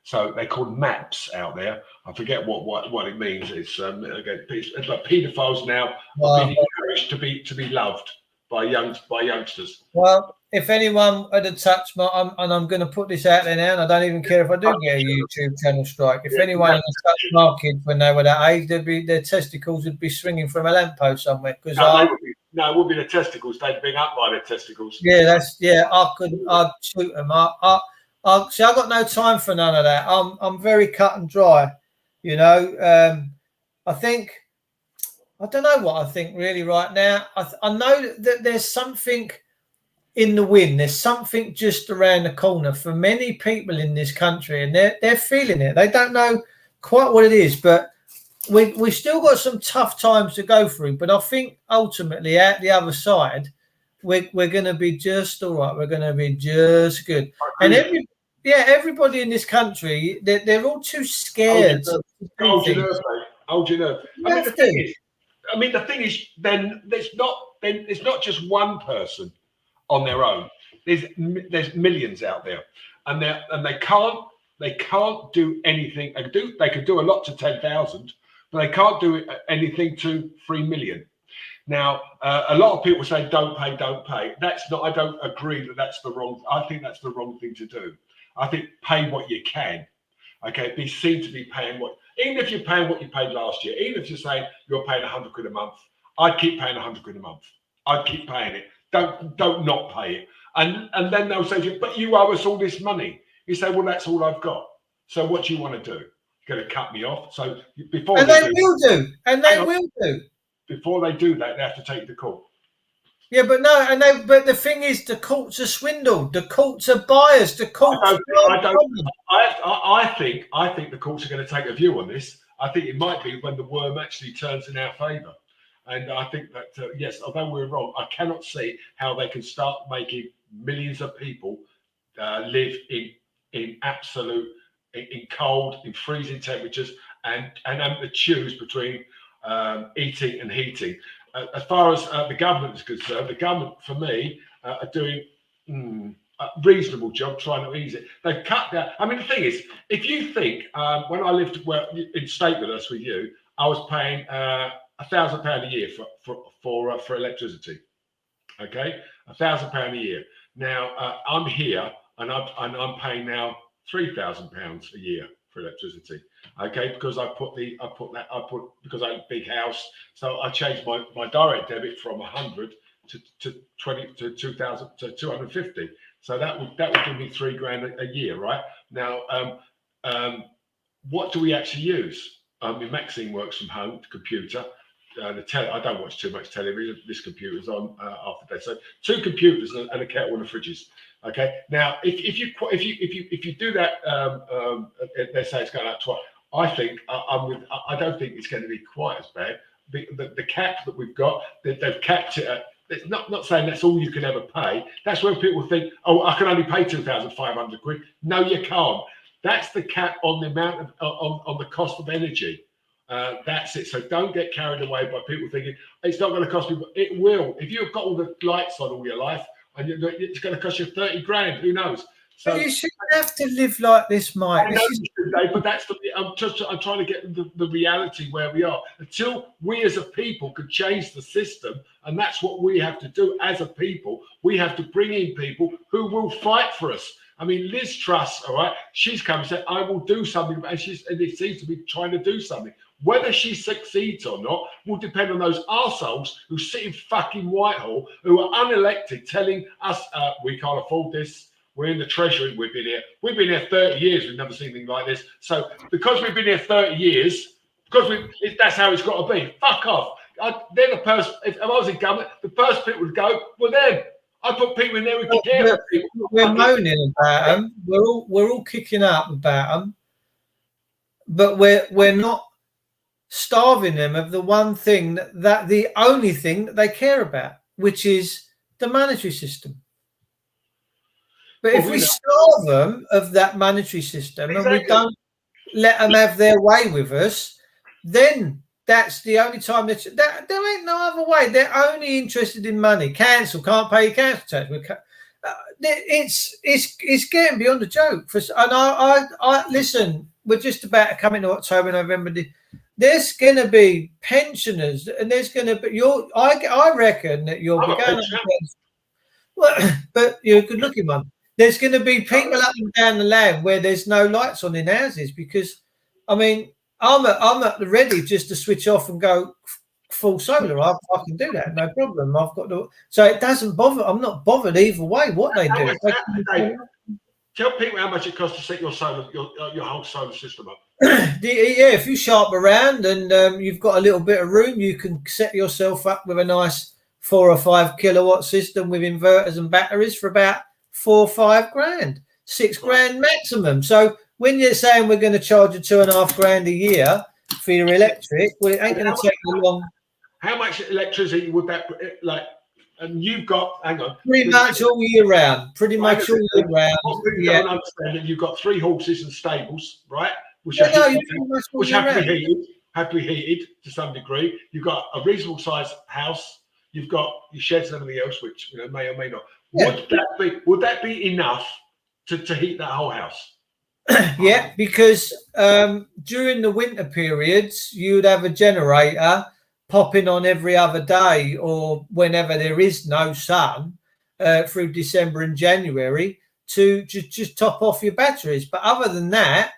So they call MAPS out there. I forget what it means. It's like paedophiles now are being encouraged to be loved by youngsters. Well, if anyone had touched and I'm going to put this out there now, and I don't even care if I do get a YouTube channel strike. If anyone had touched my kids when they were that age, their testicles would be swinging from a lamppost somewhere. Because it would be the testicles. They'd been up by their testicles. Yeah, I'd shoot them. See, I got no time for none of that. I'm very cut and dry. You know, I think. I don't know what I think really right now. I know that there's something in the wind. There's something just around the corner for many people in this country, and they're feeling it. They don't know quite what it is, but we still got some tough times to go through. But I think ultimately, out the other side, we're going to be just all right. We're going to be just good. And everybody in this country, they're all too scared. Hold your nerve, mate. Hold your nerve. I mean, the thing is, then it's not just one person on their own. There's millions out there, and they can't do anything. They could do a lot to 10,000, but they can't do anything to 3 million. Now, a lot of people say don't pay. That's not. I don't agree that that's the wrong. I think that's the wrong thing to do. I think pay what you can. Okay, be seen to be paying what. Even if you're paying what you paid last year, even if you're saying you're paying 100 quid a month, I'd keep paying 100 quid a month. I'd keep paying it. Don't not pay it. And then they'll say to you, but you owe us all this money. You say, well, that's all I've got. So what do you want to do? You're going to cut me off. So before and they will do. Before they do that, they have to take you to court. Yeah, but no, but the thing is, the courts are swindled. The courts are biased. The courts. I think the courts are going to take a view on this. I think it might be when the worm actually turns in our favour, and I think that yes, although we're wrong, I cannot see how they can start making millions of people live in absolute, in cold, in freezing temperatures, and have to choose between eating and heating. As far as the government is concerned, the government, for me, are doing a reasonable job trying to ease it. They've cut down. I mean, the thing is, if you think when I lived in Staples with you, I was paying £1,000 a year for electricity. Okay, £1,000 a year. Now I'm here and I'm paying now £3,000 a year for electricity. Okay, because because I have a big house, so I changed my direct debit from 100 to 20 to 2,000 to 250. So that would give me £3,000 a year, right? Now, what do we actually use? Maxine works from home, the computer. I don't watch too much television. This computer's on after that. So 2 computers and a kettle and a fridges. Okay. Now, if you do that, they say it's going up to. I don't think it's going to be quite as bad. The cap that we've got, they've capped it at. It's not saying that's all you can ever pay. That's where people think, oh, I can only pay 2,500 quid. No, you can't. That's the cap on the amount of on the cost of energy. That's it. So don't get carried away by people thinking it's not going to cost me. But it will. If you've got all the lights on all your life, and it's going to cost you 30 grand. Who knows? So but you shouldn't have to live like this, Mike. But that's I'm trying to get the reality where we are. Until we as a people could change the system, and that's what we have to do as a people. We have to bring in people who will fight for us. I mean, Liz Truss, all right, she's come and said, I will do something, and it seems to be trying to do something. Whether she succeeds or not will depend on those arseholes who sit in fucking Whitehall, who are unelected, telling us we can't afford this. We're in the Treasury. We've been here 30 years. We've never seen anything like this. So because we've been here 30 years, that's how it's got to be. Fuck off. They're the person. If I was in government, the first people would go, well, them. I put people in there who care for people. We're moaning about them. We're all kicking up about them, but we're not starving them of the one thing that the only thing that they care about, which is the monetary system. But if we starve them of that monetary system and we don't let them have their way with us, then that's the only time that there ain't no other way. They're only interested in money. Cancel, can't pay your council tax. It's getting beyond a joke. And I listen. We're just about to come into October, November. There's going to be pensioners, and there's going to be I reckon that you'll be going. Well, but you're a good-looking one. There's going to be people up and down the land where there's no lights on in houses because, I mean, I'm at the ready just to switch off and go full solar. I can do that, no problem. So it doesn't bother. I'm not bothered either way what they do. Tell people how much it costs to set your whole solar system up. Yeah, if you shop around and you've got a little bit of room, you can set yourself up with a nice 4 or 5 kilowatt system with inverters and batteries for about 4 or 5 grand, 6 grand maximum. So when you're saying we're going to charge you 2.5 grand a year for your electric, well, it ain't going to take you long. How much electricity would that like? And you've got, hang on, pretty much all year round. Pretty much all year round. Yeah. Don't understand that you've got 3 horses and stables, right? Which have to be heated to some degree. You've got a reasonable sized house. You've got your sheds and everything else, which may or may not. Yeah. Would that be enough to heat that whole house? Yeah, because during the winter periods, you'd have a generator popping on every other day or whenever there is no sun through December and January to just top off your batteries. But other than that,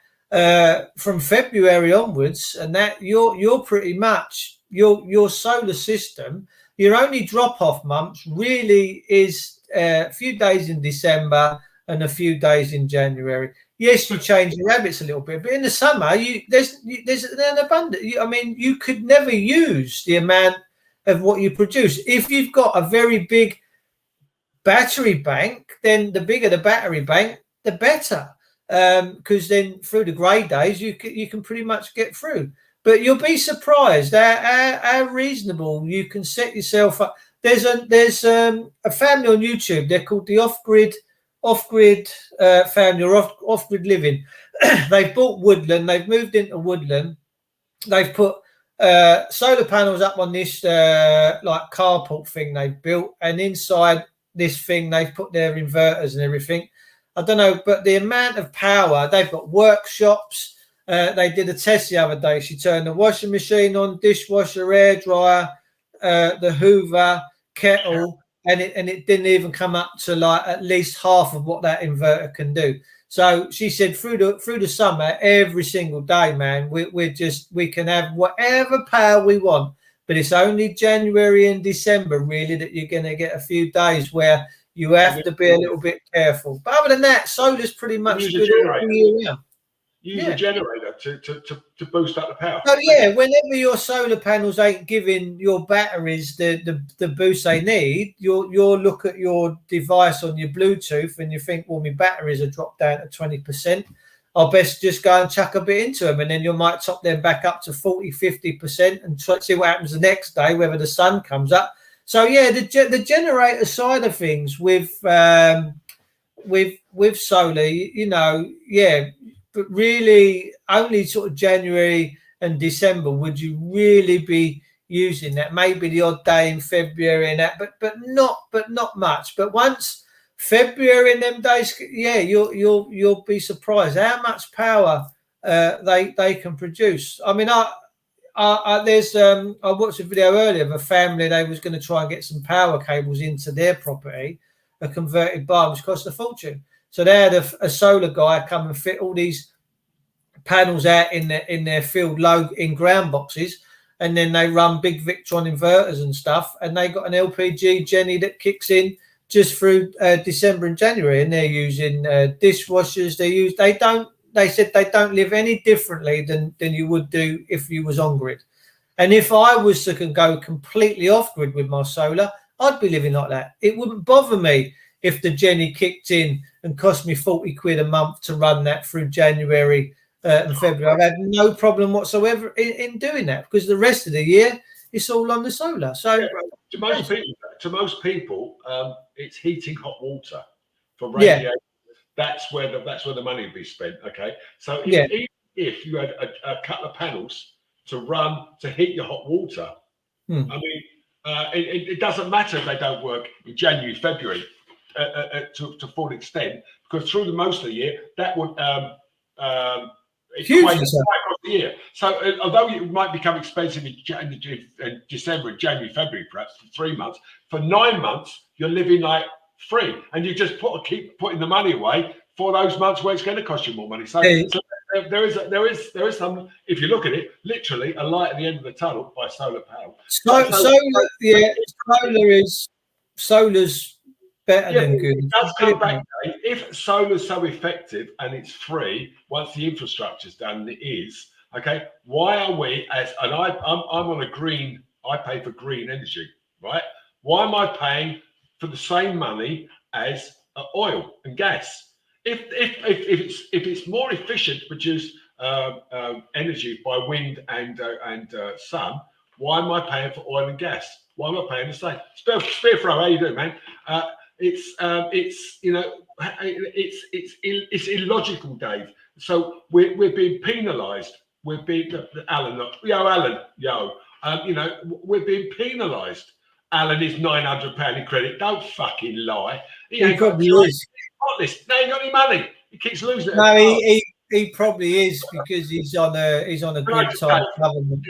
from February onwards, and that you're pretty much your solar system, your only drop-off months really is a few days in December and a few days in January. Yes, you change your habits a little bit, but in the summer, there's an abundance. I mean, you could never use the amount of what you produce. If you've got a very big battery bank, then the bigger the battery bank, the better, because then through the grey days, you can pretty much get through. But you'll be surprised how reasonable you can set yourself up. There's a family on YouTube. They're called the Off-Grid family, or off-grid living. They've bought woodland. They've moved into woodland. They've put solar panels up on this like carport thing they've built, and inside this thing they've put their inverters and everything. I don't know, but the amount of power, they've got workshops. They did a test the other day. She turned the washing machine on, dishwasher, hairdryer, the Hoover, kettle, and it didn't even come up to like at least half of what that inverter can do. So she said through the summer, every single day, man, we can have whatever power we want, but it's only January and December really that you're going to get a few days where you have to be a little bit careful. But other than that, solar's pretty much good all year round. Use a generator to boost up the power. Oh yeah, whenever your solar panels ain't giving your batteries the boost they need, you'll look at your device on your Bluetooth and you think, well, my batteries are dropped down to 20%. I'll best just go and chuck a bit into them, and then you might top them back up to 40-50% and try to see what happens the next day, whether the sun comes up. So yeah, the generator side of things with solar, yeah. But really, only sort of January and December would you really be using that. Maybe the odd day in February and that, but not much. But once February and them days, yeah, you'll be surprised how much power they can produce. I mean, I watched a video earlier of a family. They was going to try and get some power cables into their property, a converted barn, which cost a fortune. So they had a solar guy come and fit all these panels out in their field low in ground boxes, and then they run big Victron inverters and stuff, and they got an LPG Jenny that kicks in just through December and January, and they're using dishwashers. They said they don't live any differently than you would do if you was on grid. And if I was to go completely off grid with my solar, I'd be living like that. It wouldn't bother me if the Jenny kicked in and cost me 40 quid a month to run that through January and February. I've had no problem whatsoever in doing that, because the rest of the year it's all on the solar. So to most people, it's heating hot water for radiation. Yeah. That's where the money would be spent. Okay, so if you had a couple of panels to heat your hot water, I mean, it doesn't matter if they don't work in January, February. To full extent, because through the most of the year that would quite across the year. So although it might become expensive in December, January, February, perhaps for 3 months, for 9 months you're living like free, and you just keep putting the money away for those months where it's going to cost you more money. So, there is some, if you look at it, literally a light at the end of the tunnel by solar power. Solar's better than good. It does come back. If solar's so effective and it's free, once the infrastructure's done, and it is, okay, why are we I'm on a green, I pay for green energy, right? Why am I paying for the same money as oil and gas? If it's more efficient to produce energy by wind and sun, why am I paying for oil and gas? Why am I paying the same? Spearthrow, how you doing, man? It's illogical, Dave. So we're being penalised. We're being Alan, we're being penalised. Alan is £900 in credit. Don't fucking lie. He ain't got honest. No, he got any money. He keeps losing it. No, he probably is because he's on a good type government.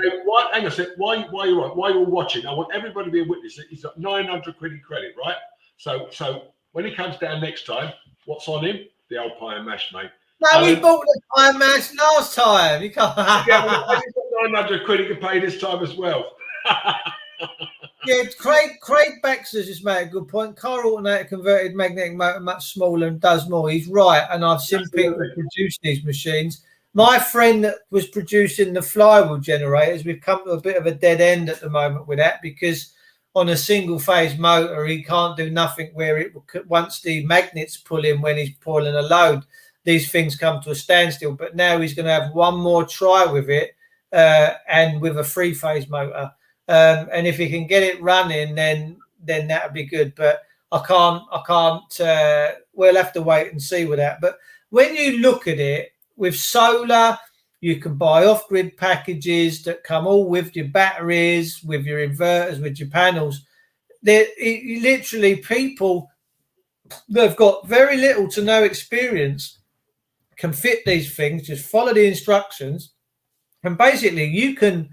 Hang on a sec. Why you're watching? I want everybody to be a witness. He's got £900 in credit, right? So when he comes down next time, what's on him? The old pie and mash, mate. No, we bought the pie and mash last time. You can't. Yeah, well, he's got £900 he can pay this time as well. Yeah, Craig Baxter just made a good point. Car alternator converted magnetic motor much smaller and does more. He's right, and I've seen people produce these machines. My friend that was producing the flywheel generators, we've come to a bit of a dead end at the moment with that because on a single phase motor, he can't do nothing where it once the magnets pull in when he's pulling a load, these things come to a standstill. But now he's going to have one more try with it and with a 3-phase motor. And if he can get it running, then that would be good. But I can't. We'll have to wait and see with that. But when you look at it with solar, you can buy off-grid packages that come all with your batteries, with your inverters, with your panels. Literally, people that have got very little to no experience can fit these things. Just follow the instructions, and basically, you can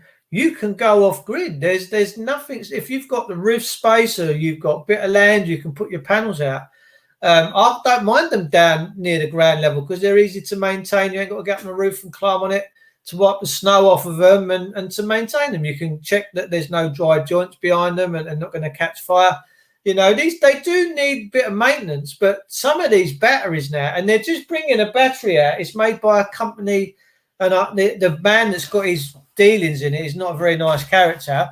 go off grid. There's nothing. If you've got the roof space or you've got a bit of land, you can put your panels out. I don't mind them down near the ground level because they're easy to maintain. You ain't got to get on the roof and climb on it to wipe the snow off of them and to maintain them. You can check that there's no dry joints behind them and not going to catch fire. You know, they do need a bit of maintenance, but some of these batteries now, and they're just bringing a battery out. It's made by a company, and the man that's got his dealings in it is not a very nice character,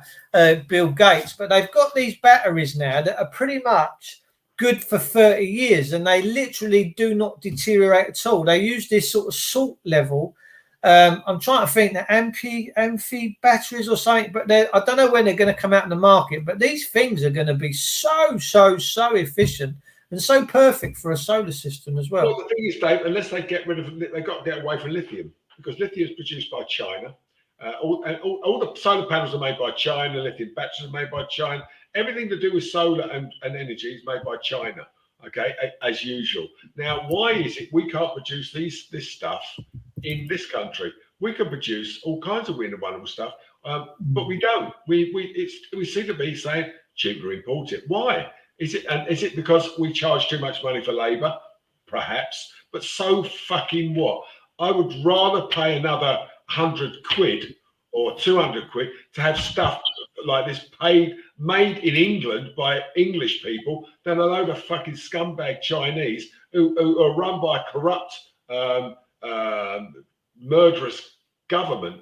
Bill Gates, but they've got these batteries now that are pretty much good for 30 years and they literally do not deteriorate at all. They use this sort of salt level. I'm trying to think the Amphi batteries or something, but I don't know when they're going to come out in the market, but these things are going to be so efficient and so perfect for a solar system as well. Well, the thing is, Dave, unless they get rid of, they've got to get away from lithium because lithium is produced by China. All the solar panels are made by China, lithium batteries are made by China. Everything to do with solar and energy is made by China, okay, as usual. Now, why is it we can't produce this stuff in this country? We can produce all kinds of weird and wonderful stuff, but we don't. We seem to be saying cheaper import it. Why? Is it because we charge too much money for labour? Perhaps, but so fucking what? I would rather pay another £100 or £200 to have stuff like this made in England by English people than a load of fucking scumbag Chinese who are run by a corrupt, murderous government,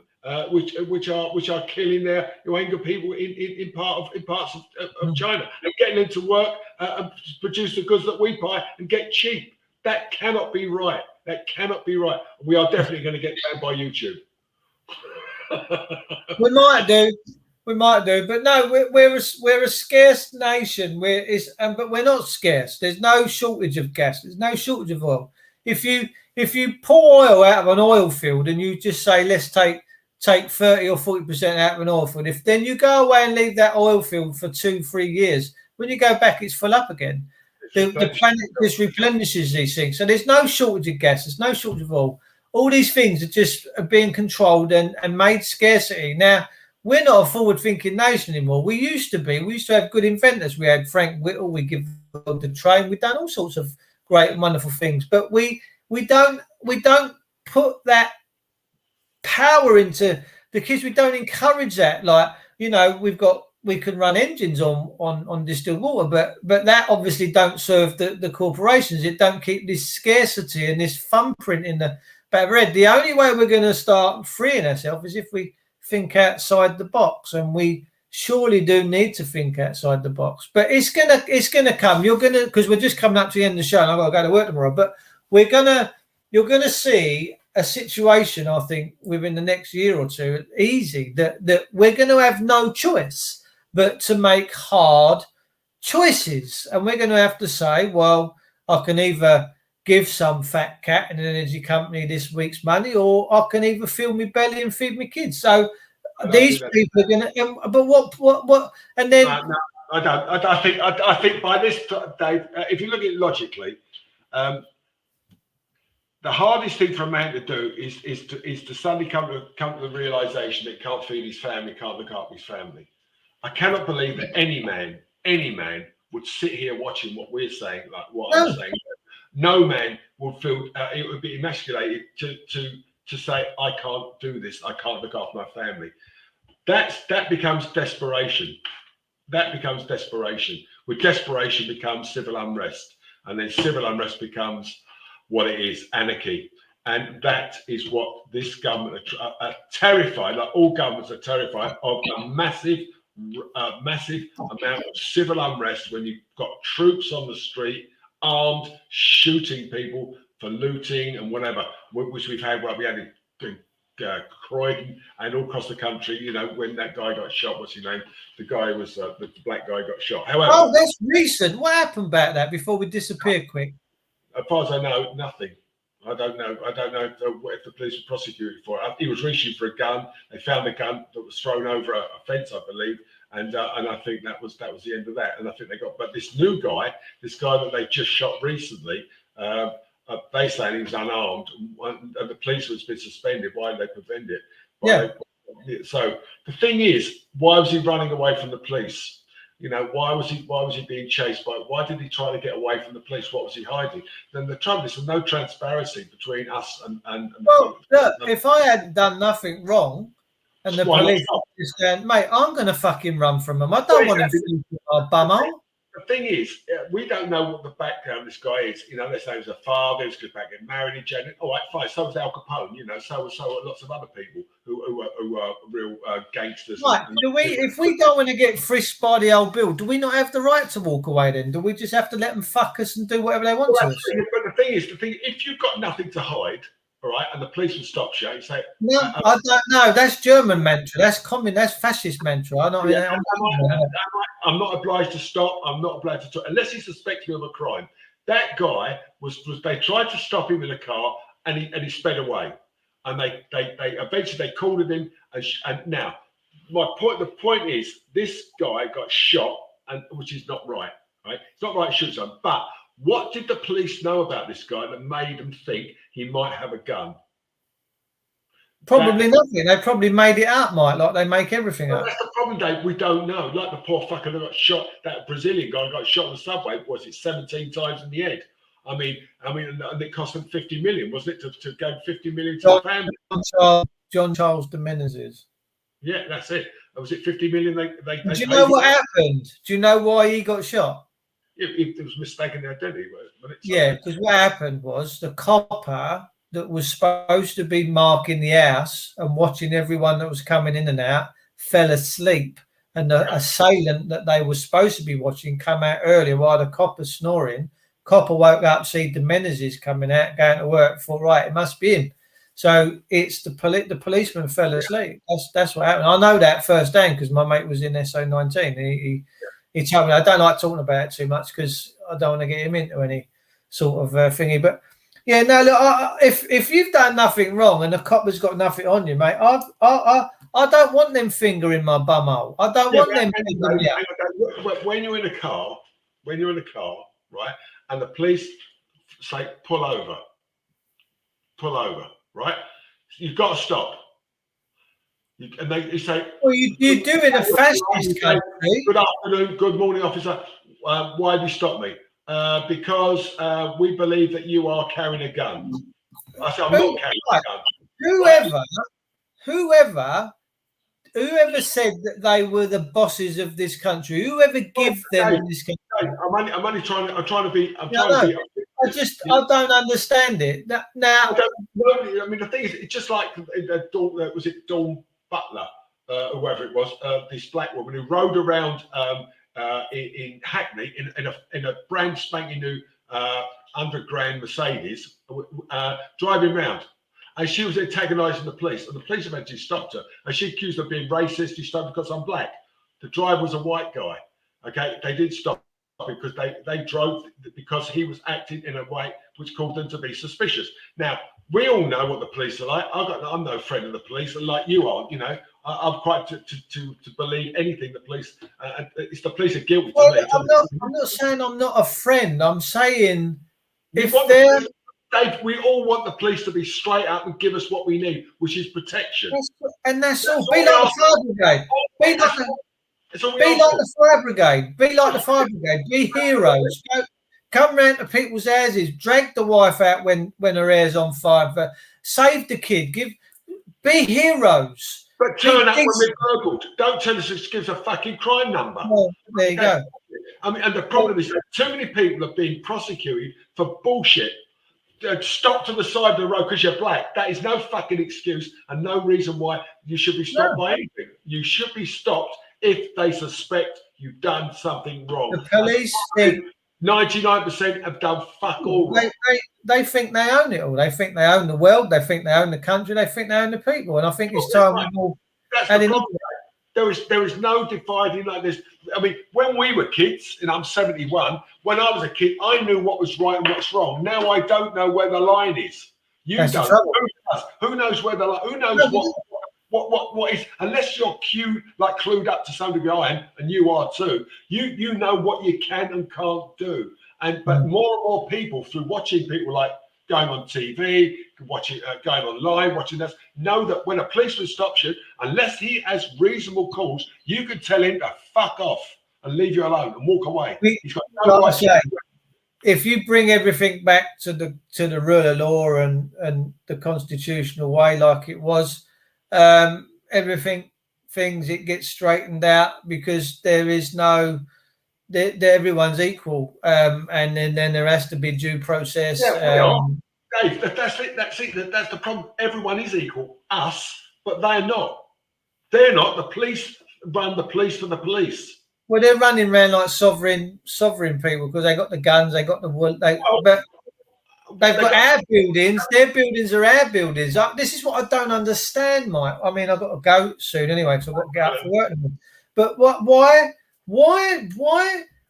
which are killing their Uyghur people in parts of China and getting them to work and produce the goods that we buy and get cheap. That cannot be right. That cannot be right. We are definitely going to get banned by YouTube. We might do, but no, we're a scarce nation. But we're not scarce. There's no shortage of gas. There's no shortage of oil. If you pour oil out of an oil field and you just say let's take 30 or 40% out of an oil field, if then you go away and leave that oil field for 2-3 years, when you go back, it's full up again. The planet just replenishes these things. So there's no shortage of gas. There's no shortage of oil. All these things are just being controlled and made scarcity. Now, we're not a forward-thinking nation anymore. We used to be. We used to have good inventors. We had Frank Whittle. We give the train. We've done all sorts of great and wonderful things. But we don't put that power into, because we don't encourage that. Like, you know, we can run engines on distilled water, but that obviously don't serve the corporations. It don't keep this scarcity and this thumbprint in the back of our head. The only way we're going to start freeing ourselves is if we think outside the box and we surely do need to think outside the box. But it's gonna come. You're gonna, because we're just coming up to the end of the show, and I've got to go to work tomorrow. But you're gonna see a situation, I think, within the next year or two, easy, that we're going to have no choice but to make hard choices, and we're going to have to say, well, I can either give some fat cat in an energy company this week's money, or I can either fill my belly and feed my kids. So these people are going to. But what? And then no, I don't. I think by this, Dave, if you look at it logically. The hardest thing for a man to do is to suddenly come to the realization that he can't feed his family, can't look after his family. I cannot believe that any man would sit here watching what we're saying, like what I'm saying. No man would feel it would be emasculated to say, I can't do this, I can't look after my family. That becomes desperation. That becomes desperation. With desperation becomes civil unrest, and then civil unrest becomes what it is, anarchy. And that is what this government are terrified, like all governments are terrified of, a massive amount of civil unrest when you've got troops on the street, armed, shooting people for looting and whatever, which we've had, we had in Croydon and all across the country, you know, when that guy got shot, what's his name? The guy was, the black guy got shot. However, that's recent. What happened about that before we disappear quick? As far as I know, nothing. I don't know if the police were prosecuted for it. He was reaching for a gun. They found the gun that was thrown over a fence, I believe, and I think that was the end of that. And I think they got. But this guy that they just shot recently, they say he was unarmed, and the police was been suspended. Why did they prevent it? So the thing is, why was he running away from the police? You know, why was he being chased by? Why did he try to get away from the police? What was he hiding? Then the trouble is, there's no transparency between us and well, look, if I hadn't done nothing wrong, and the police just saying, mate, I'm going to fucking run from them. I don't want to be my bumhole. The thing is, we don't know what the background of this guy is. You know, they say he was a father, he was good back getting married in January. All right, fine. So was Al Capone. You know, so were lots of other people who are real gangsters. Right. If we don't want to get frisked by the old bill, do we not have the right to walk away then? Do we just have to let them fuck us and do whatever they want to us? But the thing is, if you've got nothing to hide, all right, and the police will stop you, you say, no, I don't know. That's German mantra. That's that's fascist mantra. I'm not obliged to stop. I'm not obliged to talk unless he suspects me of a crime. That guy was they tried to stop him in a car and he sped away. And they eventually called him and now the point is this guy got shot, and which is not right. Right? It's not right to shoot someone. But what did the police know about this guy that made them think he might have a gun? Probably nothing. They probably made it up, Mike, like they make everything up. That's the problem, Dave. We don't know. Like the poor fucker that got shot, that Brazilian guy got shot on the subway, was it 17 times in the head? I mean, and it cost them 50 million, wasn't it, to go 50 million to the family? John Charles de Menezes. Yeah, that's it. Was it 50 million? Do you know what happened? Do you know why he got shot? It was mistaken identity. Yeah, because what happened was the copper that was supposed to be marking the house and watching everyone that was coming in and out fell asleep, and the assailant that they were supposed to be watching come out earlier while the copper's snoring. Copper woke up, see the Menezes coming out, going to work, thought, right, it must be him. So it's the policeman fell asleep. That's what happened. I know that firsthand because my mate was in SO19. He told me. I don't like talking about it too much because I don't want to get him into any sort of thingy. But yeah, no, look, if you've done nothing wrong and the copper's got nothing on you, mate, I don't want them fingering my bumhole. I don't want them. When you're in a car, right, and the police say pull over, right, you've got to stop. And they say, well, you do in a fascist country. Good afternoon, good morning, officer. Why have you stopped me? Because we believe that you are carrying a gun. I said, I'm not carrying a gun. Whoever said that they were the bosses of this country, whoever give them this country. I'm only trying to be. I don't understand it. Now, I mean, the thing is, it's just like was it Dawn Butler whoever it was, this black woman who rode around in Hackney in a brand spanking new £100,000 Mercedes, driving round. And she was antagonising the police, and the police eventually stopped her. And she accused of being racist. She stopped because I'm black. The driver was a white guy. Okay, they did stop because they drove because he was acting in a way which caused them to be suspicious. Now we all know what the police are like. I'm no friend of the police, and like you are, you know, I'm quite to believe anything the police. It's the police are guilty to me. I'm not saying I'm not a friend. I'm saying if they're Dave, we all want the police to be straight up and give us what we need, which is protection. That's all. Be like the fire brigade. Be like the fire brigade. Be like the fire brigade. Be heroes. Come round to people's houses. Drag the wife out when her hair's on fire. Save the kid. Be heroes. But turn up when we're burgled. Don't tell us it gives a fucking crime number. Well, there you go. I mean, and the problem is that too many people are being prosecuted for bullshit. Stop to the side of the road because you're black. That is no fucking excuse and no reason why you should be stopped by anything. You should be stopped if they suspect you've done something wrong. The police, 99% have done fuck all. They think they own it all. They think they own the world. They think they own the country. They think they own the people. And I think it's time we all. That's the problem. There is no dividing like this. I mean, when we were kids, and I'm 71, when I was a kid, I knew what was right and what's wrong. Now I don't know where the line is. You don't. Who knows where the line? Who knows what is? Unless you're clued up to some degree, I am, and you are too. You know what you can and can't do. But more and more people, through watching people like going on TV, going online, watching this, know that when a policeman stops you, unless he has reasonable cause, you can tell him to fuck off and leave you alone and walk away. He's got no right. If you bring everything back to the rule of law and the constitutional way, like it was, it gets straightened out because there is no. Everyone's equal, and then there has to be due process. Yeah, Dave, that's it. That's the problem. Everyone is equal, us, but they're not. They're not. The police run the police for the police. Well, they're running around like sovereign people because they got the guns, they got the wood. They've got our buildings. Their buildings are our buildings. This is what I don't understand, Mike. I mean, I've got to go soon anyway, because I've got to get up for work. But why?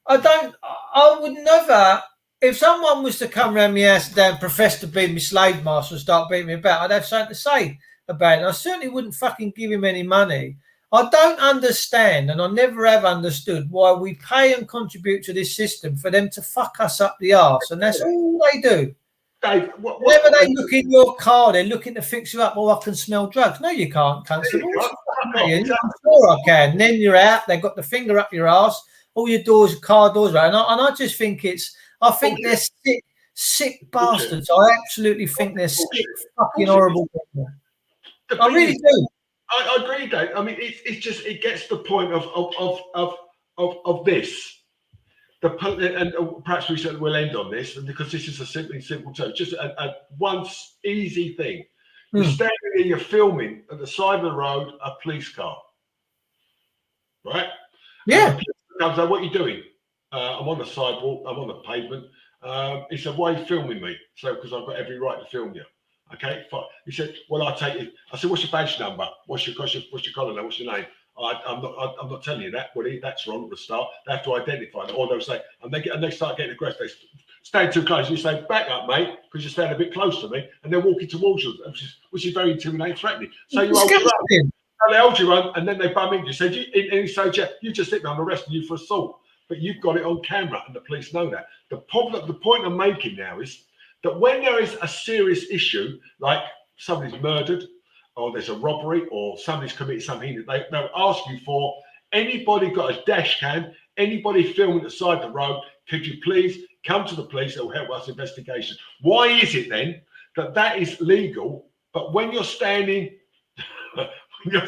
I would never, if someone was to come around my house and profess to be my slave master and start beating me about, I'd have something to say about it. I certainly wouldn't fucking give him any money. I don't understand, and I never have understood, why we pay and contribute to this system for them to fuck us up the arse, and that's all they do. Dave, whenever they look in your car, they're looking to fix you up. Oh, I can smell drugs. No, you can't, Constable. I'm sure I can. And then you're out. They've got the finger up your arse. All your doors, car doors, right? And I just think they're sick bastards. I absolutely think they're sick, fucking horrible people. I really do. I agree, Dave. I mean, it gets the point of this. And perhaps we'll end on this, because this is a simple term. Just a one easy thing. You're standing there, you're filming at the side of the road, a police car, right? Yeah. Comes out, what are you doing? I'm on the sidewalk. I'm on the pavement. He said, why are you filming me? So, because I've got every right to film you. Okay, fine. He said, well, I'll take it. I said, what's your badge number? What's your collar number? What's your name? I'm not telling you that, Woody. That's wrong at the start. They have to identify it. Or they'll say, and they start getting aggressive. They stand too close. You say, back up, mate, because you're standing a bit close to me, and they're walking towards you, which is very intimidating, threatening. So you hold your own. They hold your own, and then they bum into you. So you say, you just hit me. I'm arresting you for assault. But you've got it on camera, and the police know that. The point I'm making now is that when there is a serious issue, like somebody's murdered, or there's a robbery, or somebody's committed something, they'll ask you for, anybody got a dash cam, anybody filming the side of the road, could you please come to the police? It will help us investigation. Why is it then that is legal, but when you're standing, when you're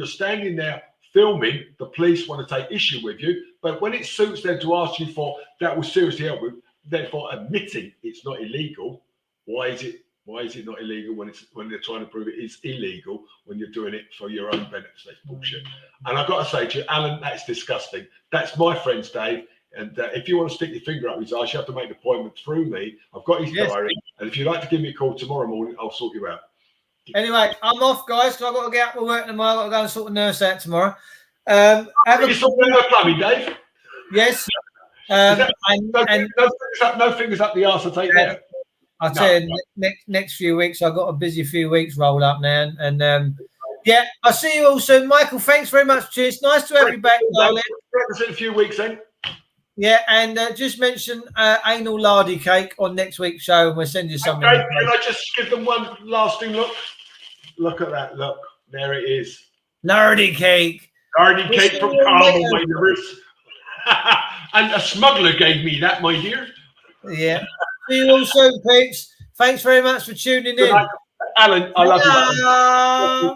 standing there filming, the police want to take issue with you, but when it suits them to ask you for, that will seriously help with, therefore admitting it's not illegal, why is it Why is it not illegal when they're trying to prove it is illegal when you're doing it for your own benefit? That's bullshit. And I've got to say to you, Alan, that's disgusting. That's my friend's Dave. And if you want to stick your finger up his eyes, you have to make an appointment through me. I've got his diary. And if you'd like to give me a call tomorrow morning, I'll sort you out. Anyway, I'm off, guys, because I've got to get up and work tomorrow. I've got to go and sort the nurse out tomorrow. You sorting out plumbing, Dave? Yes. No fingers up the arse, I'll take that. I'll tell you, next few weeks, I've got a busy few weeks rolled up now. And I'll see you all soon. Michael, thanks very much. Cheers. Nice to have you back, darling. In a few weeks then. Yeah, and just mention anal lardy cake on next week's show, and we'll send you something. Okay, can I just give them one lasting look? Look at that. Look, there it is. Lardy cake. Lardy cake from Carmel, my dears. And a smuggler gave me that, my dear. Yeah. See you all soon, peeps. Thanks very much for tuning in. Alan, I love you.